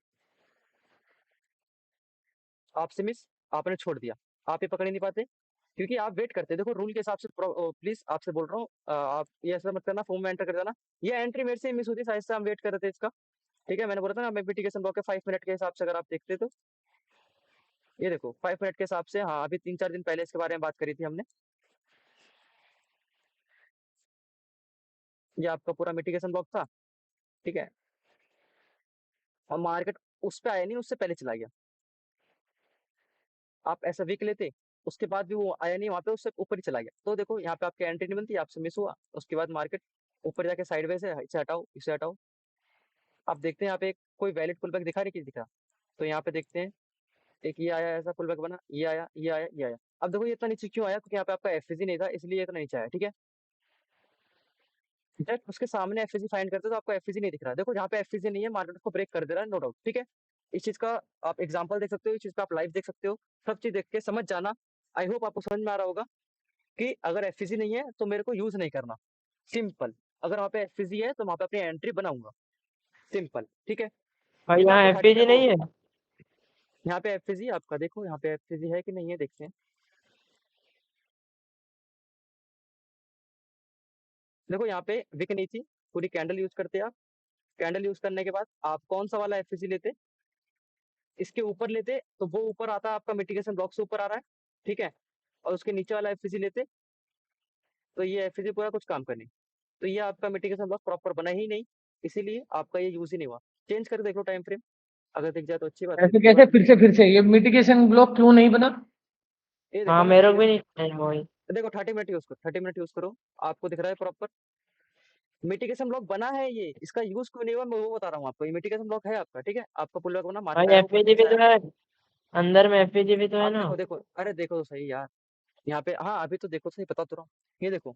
आपसे मिस, आपने छोड़ दिया, आप ये पकड़ ही नहीं पाते क्योंकि आप वेट करते, देखो रूल के हिसाब से। प्लीज आपसे बोल रहा हूँ, आप ये ऐसा मत करना, फॉर्म में एंटर कर देना। ये एंट्री मेरे से मिस होती है, शायद से हम वेट कर रहे थे इसका, ठीक है? मैंने बोला था ना मिटिगेशन ब्लॉक के 5 मिनट के हिसाब से अगर आप देखते तो ये देखो 5 मिनट के हिसाब से, हाँ अभी 3-4 दिन पहले इसके बारे में बात करी थी हमने। ये आपका पूरा मिटिगेशन ब्लॉक था, ठीक है? और मार्केट उस पे आया नहीं, उससे पहले चला गया। आप ऐसा वीक लेते, उसके बाद भी वो आया नहीं वहां पे, उससे ऊपर ही चला गया, तो देखो यहाँ पे आपकी एंट्री नहीं बनती, आपसे मिस हुआ। उसके बाद मार्केट ऊपर जाके साइडवेज है, इसे हटाओ इसे हटाओ। आप देखते हैं यहाँ पे कोई वैलिड पुलबैक दिखा रही, कि दिखा? तो यहाँ पे देखते हैं, एक ये आया, ऐसा पुलबैक बना, ये आया, ये आया, ये आया। अब देखो ये इतना नीचे क्यों आया, क्योंकि यहाँ पे आपका एफएसजी नहीं था, इसलिए ये इतना नीचे आया, ठीक है? जब उसके सामने एफएसजी फाइंड करते हो तो आपको एफएसजी नहीं दिख रहा, देखो जहाँ पे एफएसजी नहीं है मार्केट उसको ब्रेक कर दे रहा है, नो डाउट, ठीक है? इस चीज का आप एग्जांपल देख सकते हो, इस चीज का आप लाइव देख सकते हो, सब चीज देख के समझ जाना। आई होप आपको समझ में आ रहा होगा कि अगर एफवीसी नहीं है तो मेरे को यूज नहीं करना, सिंपल। अगर वहाँ पे एफवीसी है तो वहाँ पे अपनी एंट्री बनाऊंगा, सिंपल, ठीक है? भाई ये मैं यहाँ आपको 30 एफपीजी मिनट नहीं है। यहाँ पे एफवीसी आपका देखो, यहाँ पे एफवीसी है कि नहीं है, देखते हैं। देखो यहाँ पे विक नहीं थी, पूरी कैंडल यूज करते आप। कैंडल यूज करने के बाद आप कौन सा वाला एफवीसी लेते, इसके ऊपर लेते तो वो ऊपर आता, आपका मिटिगेशन ब्लॉक से ऊपर आ रहा है, ठीक है? और उसके नीचे वाला एफवीसी लेते तो ये एफवीसी पूरा कुछ काम करने, तो ये आपका मिटिगेशन ब्लॉक प्रॉपर बना ही नहीं, इसीलिए आपका ये यूज ही नहीं हुआ। चेंज कर देख लो टाइम फ्रेम, अगर दिख जाए तो अच्छी बात है, ऐसे ये कैसे, बात फिर से ये मिटिगेशन ब्लॉक क्यों नहीं बना? ये देखो हाँ ना मेरे को भी मिटिगेशन, नहीं समझ में वही। देखो 30 मिनट यूज करो, 30 मिनट यूज करो, आपको दिख रहा है प्रॉपर मिटिगेशन ब्लॉक बना है। ये इसका यूज क्यों नहीं हुआ मैं वो बता रहा हूँ आपको, ये मिटिगेशन ब्लॉक है आपका, ठीक है? आपका पुल बैक बना, भाई मार्केट आया ऊपर, एफपीजी नीचे भी आया। तो है, अंदर में एफपीजी भी तो है अब ना। देखो देखो, अरे देखो तो सही यार, यहाँ पे हाँ अभी तो देखो सही, बता तो रहा हूँ। ये देखो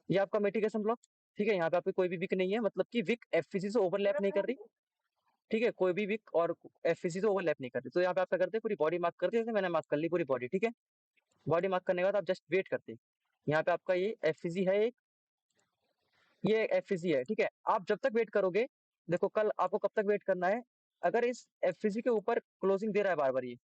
ये आपका मिटिगेशन ब्लॉक, ठीक है? यहाँ पे आपकी कोई भी विक नहीं है, मतलब कि विक एफवीसी से ओवरलैप नहीं कर रही, ठीक है? कोई भी विक और एफवीसी से ओवरलैप नहीं कर रही, तो यहाँ पे आप क्या करते हैं, पूरी बॉडी मार्क करते हैं, जैसे मैंने मार्क कर ली पूरी बॉडी, ठीक है? बॉडी मार्क करने के बाद आप जस्ट वेट करते हैं। यहाँ पे आपका ये एफवीसी है एक, ये एफवीसी है, ठीक है? आप जब तक वेट करोगे, देखो कल आपको कब तक वेट करना है, अगर इस एफवीसी के ऊपर क्लोजिंग दे रहा है बार बार, ये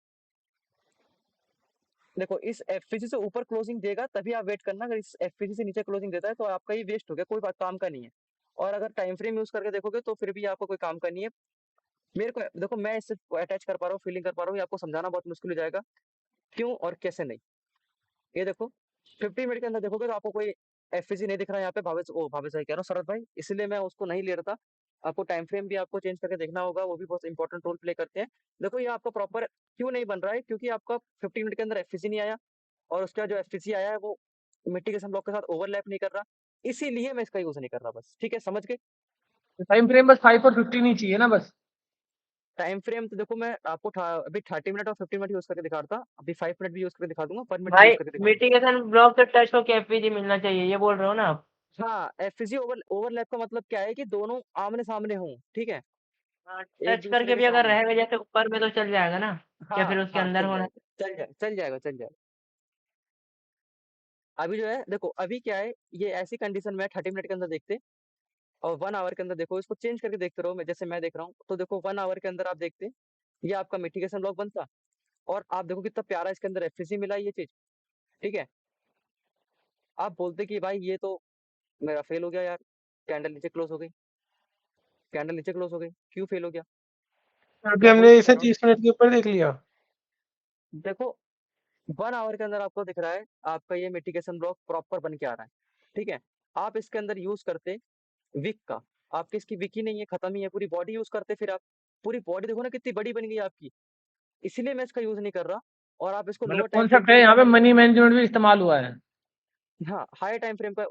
देखो इस एफवीसी से ऊपर क्लोजिंग देगा तभी आप वेट करना, अगर इस एफवीसी से नीचे क्लोजिंग देता है तो आपका ये वेस्ट हो गया, कोई बात काम का नहीं है। और अगर टाइम फ्रेम यूज करके देखोगे तो फिर भी आपको कोई काम का नहीं है। मेरे को देखो, मैं इससे अटैच कर पा रहा हूँ, फीलिंग कर पा रहा हूँ, ये आपको समझाना बहुत मुश्किल हो जाएगा क्यों और कैसे नहीं। ये देखो 50 मिनट के अंदर देखोगे तो आपको कोई एफवीसी नहीं दिख रहा है यहाँ पे, भावेश ओ भावेश भाई कह रहा हूँ, शरद भाई, इसलिए मैं उसको नहीं ले रहा था। आपको टाइम फ्रेम भी आपको चेंज करके देखना होगा, वो भी बहुत इंपॉर्टेंट रोल प्ले करते हैं। देखो ये आपका प्रॉपर क्यों नहीं बन रहा है, क्योंकि आपका 15 मिनट के अंदर एफवीसी नहीं आया, और उसका जो एफवीसी आया है वो मिटिगेशन ब्लॉक के साथ ओवरलैप नहीं कर रहा, इसीलिए मैं इसका यूज नहीं कर रहा, बस, ठीक है? समझ गए? टाइम फ्रेम बस 5 और 15 ही चाहिए ना बस? टाइम फ्रेम तो देखो मैं आपको अभी 30 मिनट और 50 मिनट यूज करके दिखा रहा था, अभी 5 मिनट भी यूज करके दिखा दूंगा, पर मिनट भी भाई यूज करके दिखा दूंगा। मिटिगेशन ब्लॉक से टच होके एफपीजी मिलना चाहिए, ये बोल रहे हो ना आप? हाँ, एफवीसी ओवरलैप का मतलब क्या है कि दोनों आमने सामने हों, ठीक है? हाँ, एक टच दूसरे करके के भी अगर सामने। रहेगा जैसे ऊपर में तो चल जाएगा ना, या हाँ फिर उसके हाँ, अंदर चल होना। जाएगा, चल जाएगा, चल जाएगा, चल जाएगा। अभी जो है देखो, अभी क्या है, ये ऐसी कंडीशन में 30 मिनट के अंदर देखते, और 1 आवर के अंदर देखो इसको चेंज करके देखते रहो, जैसे मैं देख रहा हूँ, तो देखो 1 आवर के अंदर आप देखते हैं, ये आपका मिटिगेशन ब्लॉक बनता और आप देखो कितना प्यारा इसके अंदर एफवीसी मिला है ये चीज़, ठीक है? आप बोलते कि भाई ये तो मेरा फेल हो गया यार, कैंडल नीचे क्लोज़ हो गई, कैंडल नीचे क्लोज़ हो गई, क्यों फेल हो गया? अभी मैं हमने वही इसे कह रहा हूँ, 30 मिनट के ऊपर देख लिया। देखो 1 आवर के अंदर आपको दिख रहा है, आपका ये मिटिगेशन ब्लॉक प्रॉपर बन के आ रहा है, ठीक है? आप इसके अंदर यूज़ करते विक का, आपकी इसकी विक ही नहीं है, खत्म ही है, पूरी बॉडी यूज़ करते फिर आप, पूरी बॉडी देखो ना कितनी बड़ी बन गई है आपकी, इसीलिए मैं इसका यूज़ नहीं कर रहा और आप इसको मतलब लोअर टाइम फ्रेम कॉन्सेप्ट पे है भी यहाँ पे देखोगे, मनी मैनेजमेंट भी इस्तेमाल हुआ है। हाँ, हायर टाइम फ्रेम पे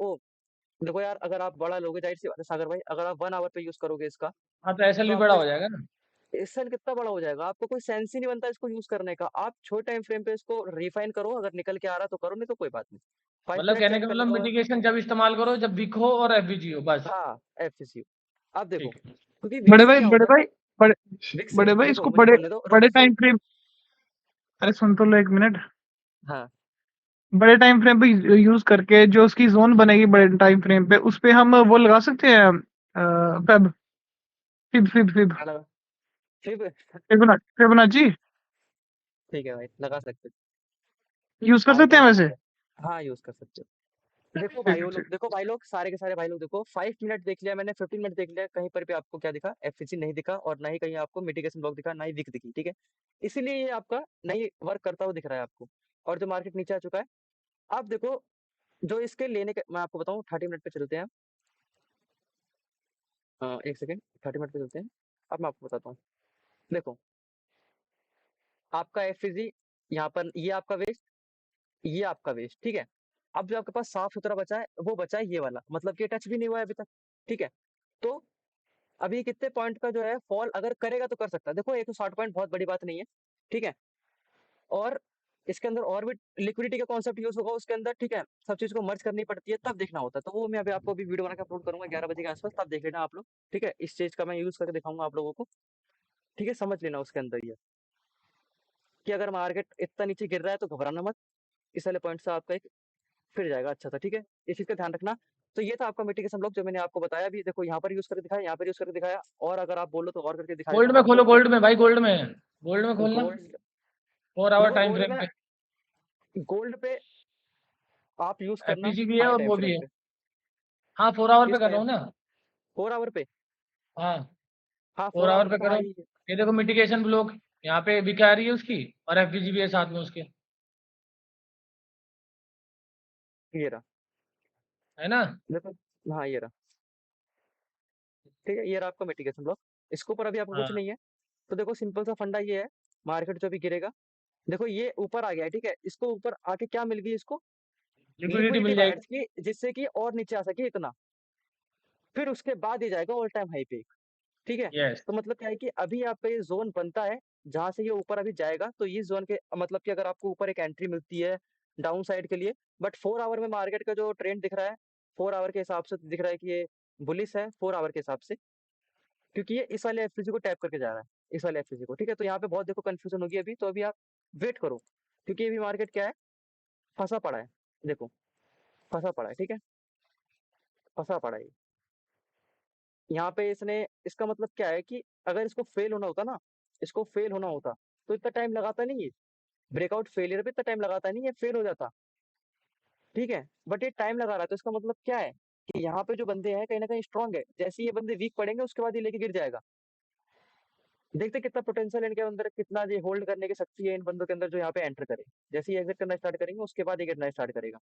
देखो यार अगर आप बड़ा लोगे ज़ाहिर-सी बात है सागर भाई, अगर आप 1 आवर पे यूज़ करोगे इसका, हाँ, तो एसएल तो भी बड़ा आपको हो जाएगा ना। एसएल कितना बड़ा हो जाएगा, आपको कोई सेंस ही नहीं बनता इसको यूज़ करने का। आप छोटे टाइम फ्रेम पे इसको रिफाइन करो, अगर निकल के आ रहा है तो करो, नहीं तो कोई बात नहीं। 5 मतलब मिनट कहने चेक का कर मतलब लेता हूँ। मिटिगेशन जब इस्तेमाल करो जब वीक हो और एफवीजी हो बस। हाँ, एफसीसी। अब देखो, ठीक है। क्योंकि विक से क्या बड़े होता है, भाई बड़े विक से बड़े भाई देखो इसको मुझे बोलने दो, बड़े विक से टाइम फ्रेम, अरे सुन तो लो 1 मिनट। हाँ, बड़े टाइम फ्रेम पे यूज़ करके जो उसकी ज़ोन बनेगी बड़े टाइम फ्रेम पे, उसपे हम वो लगा सकते हैं फेब फिब फिब फिब क्या लगा? फिब फिबोनाची ठीक है भाई, लगा सकते हो। यूज़ कर हाई सकते टाइम हैं फ्रेम वैसे? पे हाँ, यूज़ कर सकते हो। ठीक है, ठीक। देखो भाई लोग, सारे के सारे भाई लोग देखो, 5 मिनट देख लिया मैंने, 15 मिनट देख लिया, कहीं पर भी आपको क्या दिखा? एफसीसी नहीं दिखा और ना ही कहीं आपको मिटिगेशन ब्लॉक दिखा, ना ही विक दिखी, ठीक है? इसीलिए ये आपका नहीं वर्क करता हुआ दिख रहा है आपको और जो मार्केट नीचे आ चुका है। अब देखो, जो इसके लेने के मैं आपको बताऊँ 30 मिनट पे चलते हैं। 1 सेकंड 30 मिनट पे चलते हैं। अब मैं आपको बताता हूँ। देखो, आपका एफसीसी यहाँ पर ये आपका वेस्ट, ये आपका वेस्ट, ठीक है? अब जो आपके पास साफ-सुथरा बचा है, वो बचा है ये वाला, मतलब कि टच भी नहीं हुआ है अभी तक, ठीक है? तो अभी कितने पॉइंट का जो है फॉल अगर करेगा तो कर सकता है। देखो 160 पॉइंट बहुत बड़ी बात नहीं है, ठीक है? और इसके अंदर और भी लिक्विडिटी का कॉन्सेप्ट यूज़ होगा उसके अंदर, ठीक है? सब चीज़ को मर्ज करनी पड़ती है तब देखना होता है। तो वो मैं अभी आपको अभी वीडियो बना के अपलोड करूँगा 11 बजे के आस-पास, तब देख लेना आप लोग, ठीक है? इस चीज़ का मैं यूज़ करके दिखाऊँगा आप लोगों को, ठीक है? समझ लेना उसके अंदर ये, कि अगर मार्केट इतना नीचे गिर रहा है तो घबराना मत, इस वाले पॉइंट से आपका एक फिर जाएगा अच्छा-सा, ठीक है? इस चीज़ का ध्यान रखना। तो ये था आपका मिटिगेशन ब्लॉक जो मैंने आपको बताया अभी, देखो यहाँ पर यूज़ करके दिखाया, यहाँ पर यूज़ करके दिखाया और अगर आप बोलो तो और करके दिखा देता गोल्ड हूँ में आपको। खोलो, गोल्ड में भाई, गोल्ड में खोलना। गोल्ड 4 आवर देखो टाइम फ्रेम पे। गोल्ड पे आप यूज़ करना एफवीजी भी है हाई और टाइम वो भी फ्रेम है। पे। हाँ, 4 आवर पे किस कर रहा टाइम? हूँ ना। 4 आवर पे? हाँ, हाँ, 4 4 आवर आवर पे पे तो करो। हाई ये देखो मिटिगेशन ब्लॉक यहाँ पे विक आ रही है उसकी और एफवीजी भी है साथ में उसके, ये रहा, है ना? देखो हाँ, ये रहा, ठीक है? ये रहा आपका मिटिगेशन ब्लॉक। इसके ऊपर अभी आपको कुछ हाँ, नहीं है। तो देखो सिंपल सा फंडा ये है, मार्केट जो भी गिरेगा, देखो ये ऊपर आ गया है, ठीक है? इसको ऊपर आके क्या मिल गई इसको? लिक्विडिटी लिक्विडिटी मिल बायर्स जाएगी। की, जिससे कि और नीचे आ सके इतना। फिर उसके बाद ये जाएगा ऑल टाइम हाई पे, ठीक है? यस, तो मतलब क्या है कि अभी आपका ये ज़ोन बनता है, जहाँ से ये ऊपर अभी जाएगा, तो इस ज़ोन के मतलब कि अगर आपको ऊपर एक एंट्री मिलती है डाउन साइड के लिए, बट 4 आवर में मार्केट का जो ट्रेंड दिख रहा है, 4 आवर के हिसाब से दिख रहा है कि ये बुलिश है 4 आवर के हिसाब से, क्योंकि ये इस वाले एफसीसी को टैप करके जा रहा है, इस वाले एफसीसी को, ठीक है? तो यहाँ पे बहुत देखो कन्फ्यूज़न होगी अभी, तो अभी आप वेट करो, क्योंकि अभी मार्केट क्या है, फँसा पड़ा है, देखो, फँसा पड़ा है, ठीक है? फँसा पड़ा है ये। यहाँ पे इसने इसका मतलब क्या है कि अगर इसको फेल होना होता ना, इसको फेल होना होता, तो इतना टाइम लगाता नहीं ये, ब्रेकआउट फेलियर पे इतना टाइम लगाता नहीं, ये फेल हो जाता, ठीक है? बट ये टाइम लगा रहा है, तो इसका मतलब क्या है कि यहाँ पे जो बंदे हैं कहीं न कहीं स्ट्रॉन्ग है, जैसे ही ये बंदे वीक पड़ेंगे उसके बाद ये लेके गिर जाएगा। देखते कितना पोटेंशियल है इनके अंदर, कितना ये होल्ड करने की शक्ति है इन बंदों के अंदर जो यहाँ पे एंटर करे। जैसे ही एग्ज़िट करना स्टार्ट करेंगे उसके बाद ये गिरना स्टार्ट करेगा।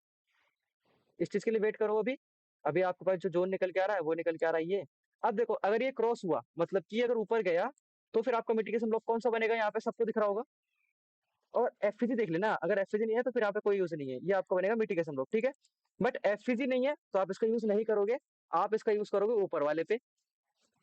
इस चीज़ के लिए वेट करो अभी। अभी आपके पास जो ज़ोन निकल के आ रहा है, वो निकल के आ रहा है ये। अब देखो अगर ये क्रॉस हुआ, मतलब कि अगर ऊपर गया, तो फिर आपका मिटिगेशन ब्लॉक कौन-सा बनेगा यहाँ पे सबको दिख रहा होगा। और एफवीजी देख लेना, अगर एफवीजी नहीं है तो फिर यहाँ पे कोई यूज़ नहीं है। ये आपका बनेगा मिटिगेशन ब्लॉक, ठीक है? बट एफवीजी नहीं है तो आप इसका यूज़ नहीं करोगे, आप इसका यूज़ करोगे ऊपर वाले पे,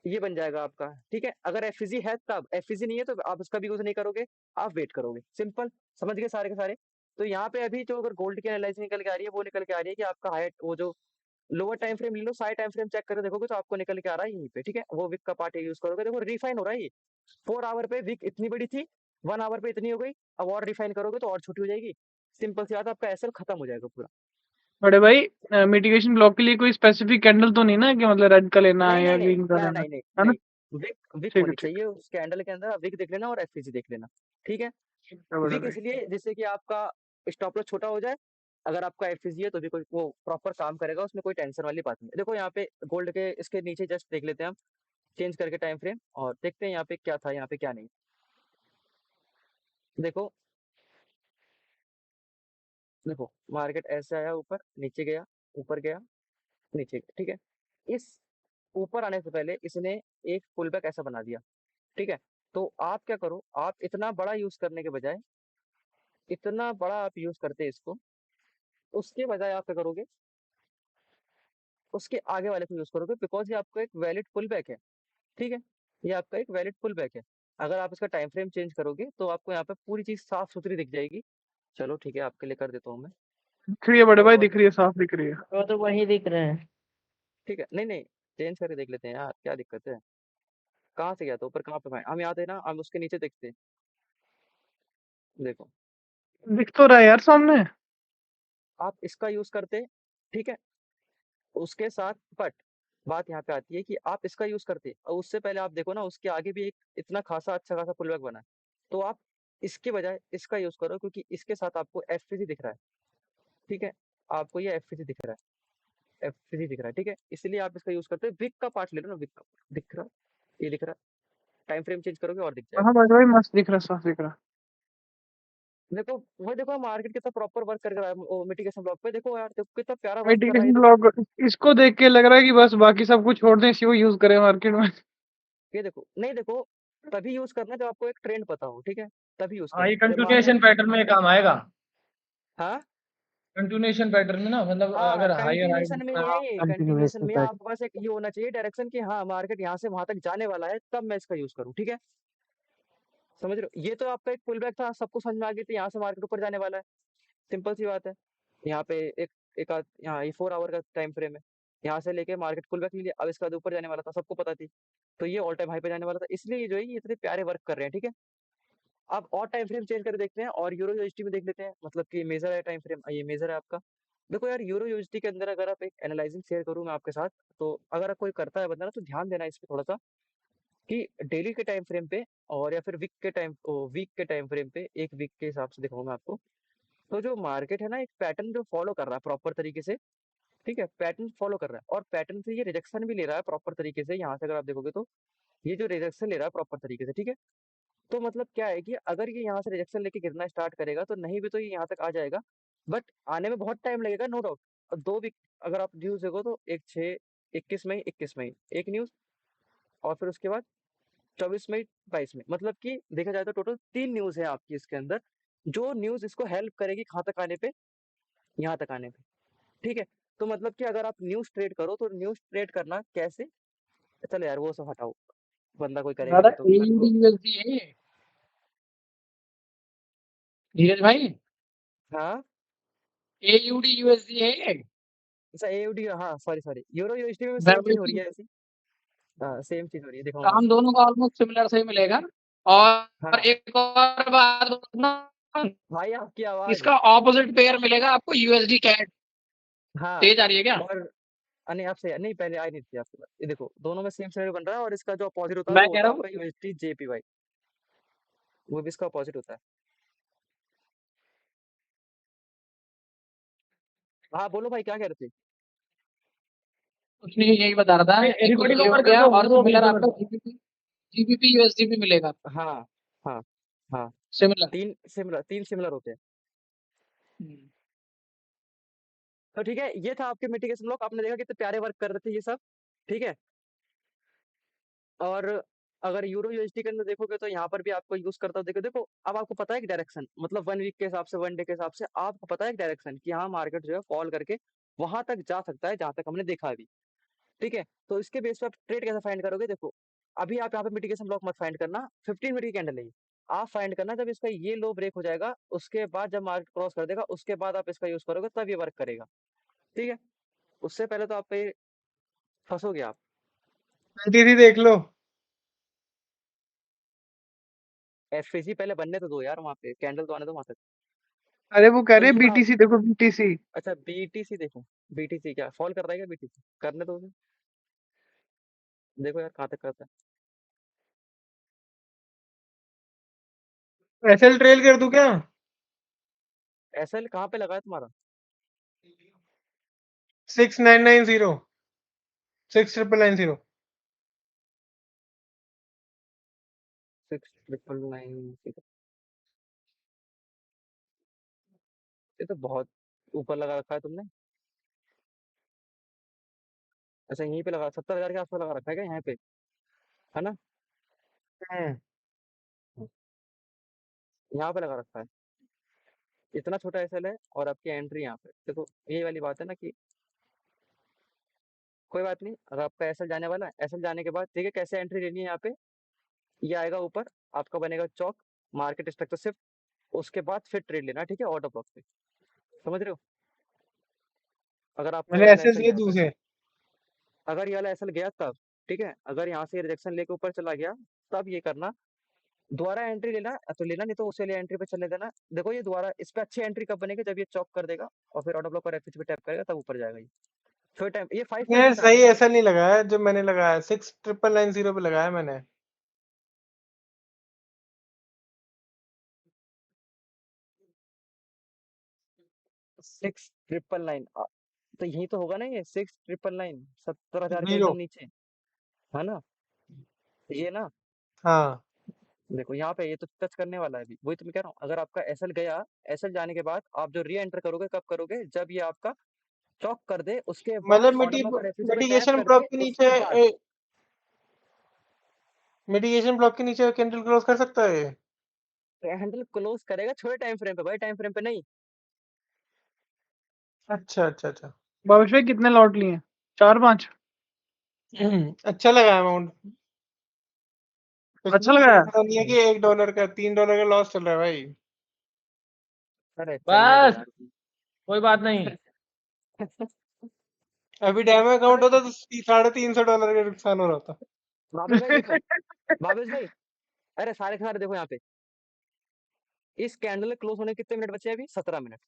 ये बन जाएगा आपका, ठीक है? अगर एफवीजी है तब, एफवीजी नहीं है तो आप उसका भी यूज़ नहीं करोगे, आप वेट करोगे। सिंपल, समझ गए सारे के सारे? तो यहाँ पे अभी जो अगर गोल्ड की एनालाइज़ निकल के आ रही है, वो निकल के आ रही है कि आपका हाइट वो जो लोअर टाइम फ्रेम ले लो, साइड टाइम फ्रेम चेक करके देखोगे तो आपको निकल के आ रहा है यहीं पे, ठीक है? वो विक का पार्ट यूज़ करोगे, देखो रिफाइन हो रहा है ये। 4 आवर पे विक इतनी बड़ी थी, 1 आवर पे इतनी हो गई, अब और रिफाइन करोगे तो और छोटी हो जाएगी। सिंपल सी बात है, आपका एसएल खत्म हो जाएगा पूरा। बड़े भाई मिटिगेशन ब्लॉक के लिए कोई स्पेसिफिक कैंडल तो नहीं ना कि मतलब रेड का लेना है नहीं या नहीं नहीं ग्रीन का नहीं लेना नहीं नहीं है ना? नहीं विक विक ठीक है होनी ठीक चाहिए उस कैंडल के अंदर। आप विक देख लेना और एफपीजी देख लेना, ठीक है। है बड़े विक भाई। इसलिए जिससे कि आपका स्टॉप लॉस छोटा हो जाए। अगर आपका एफपीजी है तो भी कोई वो प्रॉपर काम करेगा, उसमें कोई टेंशन वाली बात नहीं है। देखो यहाँ पे गोल्ड के इसके नीचे जस्ट देख लेते हैं हम, चेंज करके टाइम फ्रेम, और देखते हैं यहाँ पे क्या था, यहाँ पे क्या नहीं। देखो देखो मार्केट ऐसे आया, ऊपर नीचे गया, ऊपर गया, नीचे गया, ठीक है। इस ऊपर आने से पहले इसने एक पुल बैक ऐसा बना दिया, ठीक है। तो आप क्या करो, आप इतना बड़ा यूज करने के बजाय, इतना बड़ा आप यूज करते इसको, उसके बजाय आप क्या करोगे, उसके आगे वाले को यूज करोगे, बिकॉज ये आपका एक वैलिड पुल बैक है, ठीक है। ये आपका एक वैलिड पुल बैक है। अगर आप इसका टाइम फ्रेम चेंज करोगे तो आपको यहाँ पे पूरी चीज साफ सुथरी दिख जाएगी। चलो ठीक है, आपके लिए कर देता हूँ मैं। दिख रही है बड़े और भाई, और दिख रही है, साफ दिख रही है। वो तो वही दिख रहे हैं। ठीक है, नहीं नहीं, चेंज करके देख लेते हैं यार, क्या दिक्कत है। कहाँ से गया था ऊपर, कहाँ पे भाई, हम याद है ना, हम उसके नीचे देखते हैं। देखो दिख तो रहा है यार सामने। आप इसका यूज करते, ठीक है, उसके साथ, बट बात यहाँ पे आती है कि आप इसका यूज करते और उससे पहले आप देखो ना, उसके आगे भी एक इतना खासा अच्छा खासा पुलबैक बना है। तो आप इसके बजाय इसका यूज करो, क्योंकि इसके साथ आपको एफपीजी दिख रहा है, ठीक है। आपको ये एफपीजी दिख रहा है, एफपीजी दिख रहा है, ठीक है, इसलिए आप इसका यूज करते हो। विक का पार्ट ले लो ना, विक का दिख रहा है, ये दिख रहा है। टाइम फ्रेम चेंज करोगे और दिख जाएगा। हाँ बड़े भाई, मस्त दिख रहा है, साफ दिख रहा है। देखो वो देखो मार्केट कितना प्रॉपर वर्क कर रहा है मिटिगेशन ब्लॉक पे, देखो यार, देखो कितना प्यारा वर्क कर रहा है ये, मिटिगेशन देखो। ब्लॉक इसको देख के लग रहा है कि बस बाकी सब कुछ छोड़ दें, इसी को यूज करें मार्केट में। ये देखो, नहीं देखो, तभी यूज करना जब आपको एक ट्रेंड पता हो, ठीक है, तभी यूज हाँ, करो ये जब मार्केट। कंटिन्यूएशन पैटर्न में काम आएगा। हाँ कंटिन्यूएशन पैटर्न में ना, मतलब हाँ, अगर हायर हाई कंटिन्यूएशन में में ही है आप ये, कंटिन्यूएशन कंटिन्यूएशन में पैटर्न। आपके पास एक ये होना चाहिए डायरेक्शन कि हाँ मार्केट यहाँ से वहां तक जाने वाला है, तब मैं इसका यूज करूँ, ठीक है। समझ रहे हो, ये तो आपका एक पुल बैक था, सबको समझ में आ गई थी यहाँ से मार्केट ऊपर जाने वाला है। सिंपल सी बात है। यहाँ पे यहाँ ये 4 आवर का टाइम फ्रेम है, यहाँ से लेके मार्केट पुल बैक ले लिया, अब इसके बाद ऊपर जाने वाला था, सबको पता थी। तो ये ऑल टाइम हाई पे जाने वाला था, इसलिए ये जो है ये इतने प्यारे वर्क कर रहे हैं, ठीक है। अब और टाइम फ्रेम चेंज कर देखते हैं और यूरो यूएसडी में देख लेते हैं, मतलब कि मेजर है टाइम फ्रेम, ये मेजर है आपका। देखो यार, यूरो यूएसडी के अंदर अगर आप एक एनालाइजिंग शेयर करूँ मैं आपके साथ, तो अगर कोई करता है बंदा ना, तो ध्यान देना इस पे थोड़ा सा, कि डेली के टाइम फ्रेम पे और या फिर वीक के टाइम फ्रेम पे, एक वीक के हिसाब से दिखाऊं मैं आपको। तो जो मार्केट है ना, एक पैटर्न जो फॉलो कर रहा है प्रॉपर तरीके से, ठीक है, पैटर्न फॉलो कर रहा है और पैटर्न से ये रिजेक्शन भी ले रहा है प्रॉपर तरीके से। यहाँ से अगर आप देखोगे तो ये जो रिजेक्शन ले रहा है प्रॉपर तरीके से, ठीक है। तो मतलब क्या है कि अगर ये यहाँ से रिजेक्शन लेके गिरना स्टार्ट करेगा तो नहीं भी तो ये यहाँ तक आ जाएगा, बट आने में बहुत टाइम लगेगा, नो डाउट। और 2 वीक अगर आप न्यूज देखो तो एक 6, 21 मई, 21 मई एक न्यूज, और फिर उसके बाद 24 मई, 22 मई, मतलब कि देखा जाए तो टोटल 3 न्यूज है आपकी इसके अंदर, जो न्यूज इसको हेल्प करेगी कहाँ तक आने पे, यहाँ तक आने पे, ठीक है। तो मतलब कि अगर आप न्यूज ट्रेड करो तो न्यूज ट्रेड करना कैसे, चलो यार वो सब हटाओ, बंदा कोई करेगा दादा नहीं तो मैं एयूडी यूएसडी है ये, धीरज भाई। हाँ। एयूडी यूएसडी है ये। अच्छा एयूडी, हाँ सॉरी सॉरी, यूरो यूएसडी में सेम चीज हो रही वैल्यूएशन है ऐसी। हाँ सेम चीज हो रही है, दिखाऊंगा काम आपको। दोनों का ऑलमोस्ट सिमिलर से ही मिलेगा। और हाँ एक और बात बताना, भाई आपकी आवाज। इसका ऑपोजिट पेयर मिलेगा आपको यूएसडी कैट। हाँ तेज आ रही है क्या? और नहीं आपसे नहीं, पहले आई नहीं थी आपके पास, ये देखो दोनों में सेम सिनेरियो बन रहा है, और इसका जो अपोजिट होता है मैं वो कह होता रहा है हूँ आपका यूएसडी जेपीवाई, वो भी इसका अपोजिट होता है। हाँ बोलो भाई, क्या कह रहे थे। कुछ नहीं, यही बता रहा था एक रिकॉर्डिंग ये हो ऊपर कर गया, दो, और वो सिमिलर वीडियो आपका कर दो। जीबीपी जीबीपी यूएसडी भी मिलेगा हाँ हाँ हाँ, सिमिलर। 3 सिमिलर होते हैं। तो ठीक है, ये था आपके मिटिगेशन ब्लॉक, आपने देखा कितने प्यारे वर्क कर रहे थे ये सब, ठीक है। और अगर यूरो यूएसडी के अंदर देखोगे तो यहाँ पर भी आपको यूज करता देखो, देखो अब आपको पता है एक डायरेक्शन, मतलब 1 वीक के हिसाब से, 1 डे के हिसाब से आपको पता है एक डायरेक्शन कि हाँ मार्केट जो है फॉल करके वहां तक जा सकता है जहां तक हमने देखा अभी, ठीक है। तो इसके बेस पे आप ट्रेड कैसे फाइंड करोगे, देखो अभी आप यहाँ पे मिटिगेशन ब्लॉक मत फाइंड करना, 15 मिनट की कैंडल है ये। आप फाइंड करना जब इसका ये लो ब्रेक हो जाएगा, उसके बाद जब मार्केट क्रॉस कर देगा उसके बाद आप इसका यूज करोगे, तब ये वर्क करेगा, ठीक है। उससे पहले तो आप पे फंसोगे आप। दीदी देख लो। एफएसी पहले बनने तो दो यार, वहां पे कैंडल तो आने दो वहां तक। अरे वो कह तो रहे हैं ये आप बीटीसी देखो बीटीसी। अच्छा बीटीसी देखो, बीटीसी क्या फॉल कर रहा है क्या बीटीसी? करने दो उसे, देखो यार कहाँ तक करता एसएल ट्रेल कर दूं क्या? है। एसएल कहाँ पे लगा है तुम्हारा? 6990 69990। 6999, ये तो बहुत ऊपर लगा रखा है तुमने। अच्छा यहीं पे लगा 70,000 के आसपास लगा रखा है क्या यहाँ पे, है ना? हम्म। यहाँ पे लगा रखा है, इतना छोटा एसएल है और आपकी एंट्री यहाँ पे देखो, यही वाली बात है ना कि कोई बात नहीं। अगर आपका एसएल जाने वाला है, एसएल जाने के बाद ठीक है कैसे एंट्री लेनी है यहाँ पे, ये आएगा ऊपर, आपका बनेगा चौक, मार्केट स्ट्रक्चर शिफ्ट, उसके बाद फिर ट्रेड लेना ठीक है ऑर्डर ब्लॉक पे, समझ रहे हो? अगर आपका ये मैंने वाला एसएल एसएल ले यहाँ पे, दूं से। अगर ये वाला एसएल गया तब ठीक है, अगर यहाँ से रिजेक्शन लेके ऊपर चला गया तब ये करना, दोबारा एंट्री लेना तो लेना, नहीं तो उसे ले एंट्री पे चलने देना। देखो ये दोबारा इस पे अच्छी एंट्री कब बनेगी, जब ये चॉक कर देगा और फिर ऑर्डर ब्लॉक और एफ पे टैप करेगा तब ऊपर जाएगा ये। थोड़ा टाइम ये 5 मिनट यार में सही टारगेट है। एसएल नहीं लगाया जो मैंने लगाया, 6990 पे लगाया मैंने। 6999 तो यही तो होगा ना, ये 6999 70,000 के जीरो। एकदम नीचे, है ना? ये ना, हाँ। देखो यहाँ पे ये तो टच करने वाला है अभी, वही तो मैं कह रहा हूँ। अगर आपका एसएल गया, एसएल जाने के बाद आप जो री एंटर करोगे कब करोगे, जब ये आपका चॉक कर दे उसके बाद मतलब ऑर्डर ब्लॉक और एफ पे टैप मिटिगेशन ब्लॉक करके के उसके बाद। नीचे, मिटिगेशन ब्लॉक के नीचे कैंडल क्लोज कर सकता है ये? हैंडल क्लोज करेगा छोटे टाइम फ्रेम पे भाई, टाइम फ्रेम पे नहीं। अच्छा अच्छा अच्छा। भावेश भाई कितने लॉट लिए? 4-5? अच्छा लगा अमाउंट। कुछ अच्छा नहीं, लगा। ऐसा नहीं है कि $1 का $3 का लॉस चल रहा है भाई। अरे चलने दो बस यार। कोई बात नहीं। अभी डैमो अकाउंट होता तो $350 का नुकसान हो रहा था। भावेश भाई देखो, भावेश भाई, अरे सारे के सारे देखो यहाँ पे, इस कैंडल क्लोज होने के कितने मिनट बचे हैं अभी? 17 मिनट,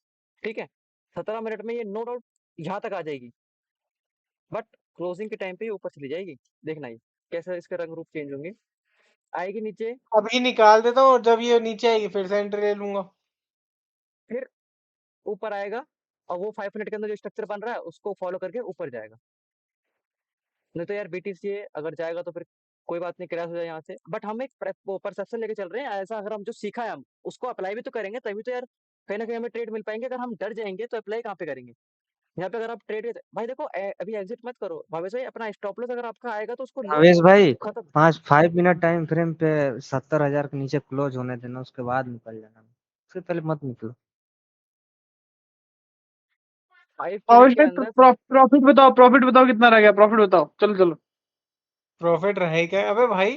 ठीक है। 17 मिनट में ये नो डाउट यहाँ तक आ जाएगी, बट क्लोजिंग के टाइम पे ये ऊपर चली जाएगी। देखना ये कैसे इसके रंग रूप चेंज होंगे, आएगी नीचे, अभी निकाल देता हूँ और जब ये नीचे आएगी फिर से एंट्री ले लूंगा। फिर ऊपर आएगा, और वो 5 मिनट के अंदर जो स्ट्रक्चर बन रहा है उसको फॉलो करके ऊपर जाएगा। नहीं तो यार बीटीसी अगर जाएगा तो फिर कोई बात नहीं, क्रैश हो जाए यहाँ से, बट हम एक परसेप्शन लेके चल रहे हैं ऐसा। अगर हम जो सीखा है हम उसको अप्लाई भी तो करेंगे, तभी तो यार कहीं ना कहीं हमें ट्रेड मिल पाएंगे। अगर हम डर जाएंगे तो अप्लाई कहाँ पे करेंगे? यहाँ पे अगर आप ट्रेड भाई देखो अभी एग्जिट मत करो भावेश भाई, अपना स्टॉप लॉस अगर आपका आएगा तो उसको लो, भावेश भाई खत्म। 5 मिनट टाइम फ्रेम पे 70,000 के नीचे क्लोज होने देना, उसके बाद निकल जाना, उससे पहले मत निकलो। 5 मिनट भावेश के भाई अंदर प्रॉफिट बताओ कितना रह गया, प्रॉफिट बताओ, चलो चलो। प्रॉफिट रहे क्या? अबे भाई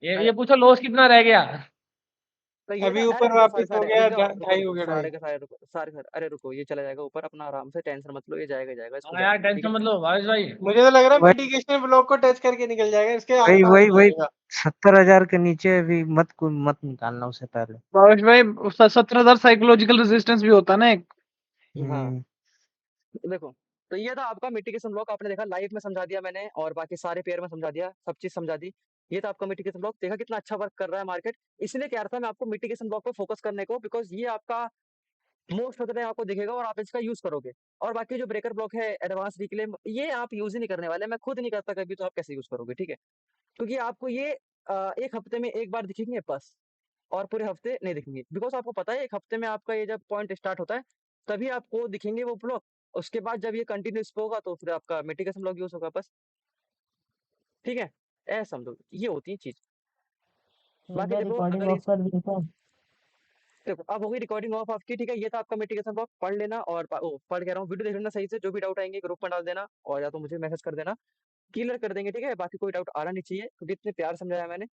ये पूछो लॉस कितना रह गया। तो ये ना, अभी अरे ऊपर रुको सारे वापस हो सारे रुक गया, जाओ, रुको 2.5 हो रुको गया, 2.5। सारे के सारे रुको, सारे सारे अरे रुको, ये चला जाएगा ऊपर, अपना आराम से टेंशन मत लो, ये जाएगा जाएगा, इसको हाँ यार जाने दो ठीक टेंशन है। मत लो भावेश भाई। मुझे तो लग रहा है वही मिटिगेशन ब्लॉक को टच करके निकल जाएगा, इसके वही आसपास वही ही वही रहेगा। 70,000 के नीचे भी मत निकालना उससे पहले। भावेश भाई 17,000 साइकोलॉजिकल रेजिस्टेंस भी होता है ना एक। हाँ हम्म। देखो, तो ये था आपका मिटिगेशन ब्लॉक, आपने देखा लाइव में समझा दिया मैंने, और बाकी सारे पेयर में समझा दिया, सब चीज समझा दी। ये था आपका मिटिगेशन ब्लॉक, देखा कितना अच्छा वर्क कर रहा है मार्केट। इसलिए कह रहा था मैं आपको मिटिगेशन ब्लॉक पे फोकस करने को, बिकॉज ये आपका मोस्ट ऑफ द टाइम आपको दिखेगा और आप इसका यूज करोगे। और बाकी जो ब्रेकर ब्लॉक है, एडवांस रिक्लेम, ये आप यूज ही नहीं करने वाले, मैं खुद नहीं करता कभी, तो आप कैसे यूज करोगे? ठीक है, क्योंकि आपको ये एक हफ्ते में एक बार दिखेंगे बस, और पूरे हफ्ते नहीं दिखेंगे, बिकॉज आपको पता है एक हफ्ते में आपका ये जब पॉइंट स्टार्ट होता है तभी आपको दिखेंगे वो ब्लॉक। उसके बाद जब ये कंटिन्यूस होगा तो फिर आपका मिटिगेशन ब्लॉक यूज होगा बस, ठीक है। ऐसा समझो, ये होती है चीज। बाकी देखो रिकॉर्डिंग अगर ऑफ कर दी तो। देखो अब होगी रिकॉर्डिंग ऑफ आपकी, ठीक है। ये था आपका मिटिगेशन ब्लॉक, पढ़ लेना, और पढ़ कह रहा हूँ, वीडियो देख लेना सही से, जो भी डाउट आएंगे ग्रुप में डाल देना, और या तो मुझे मैसेज कर देना, क्लियर कर देंगे, ठीक है। बाकी कोई डाउट आना नहीं चाहिए, क्योंकि इतने प्यार समझाया मैंने।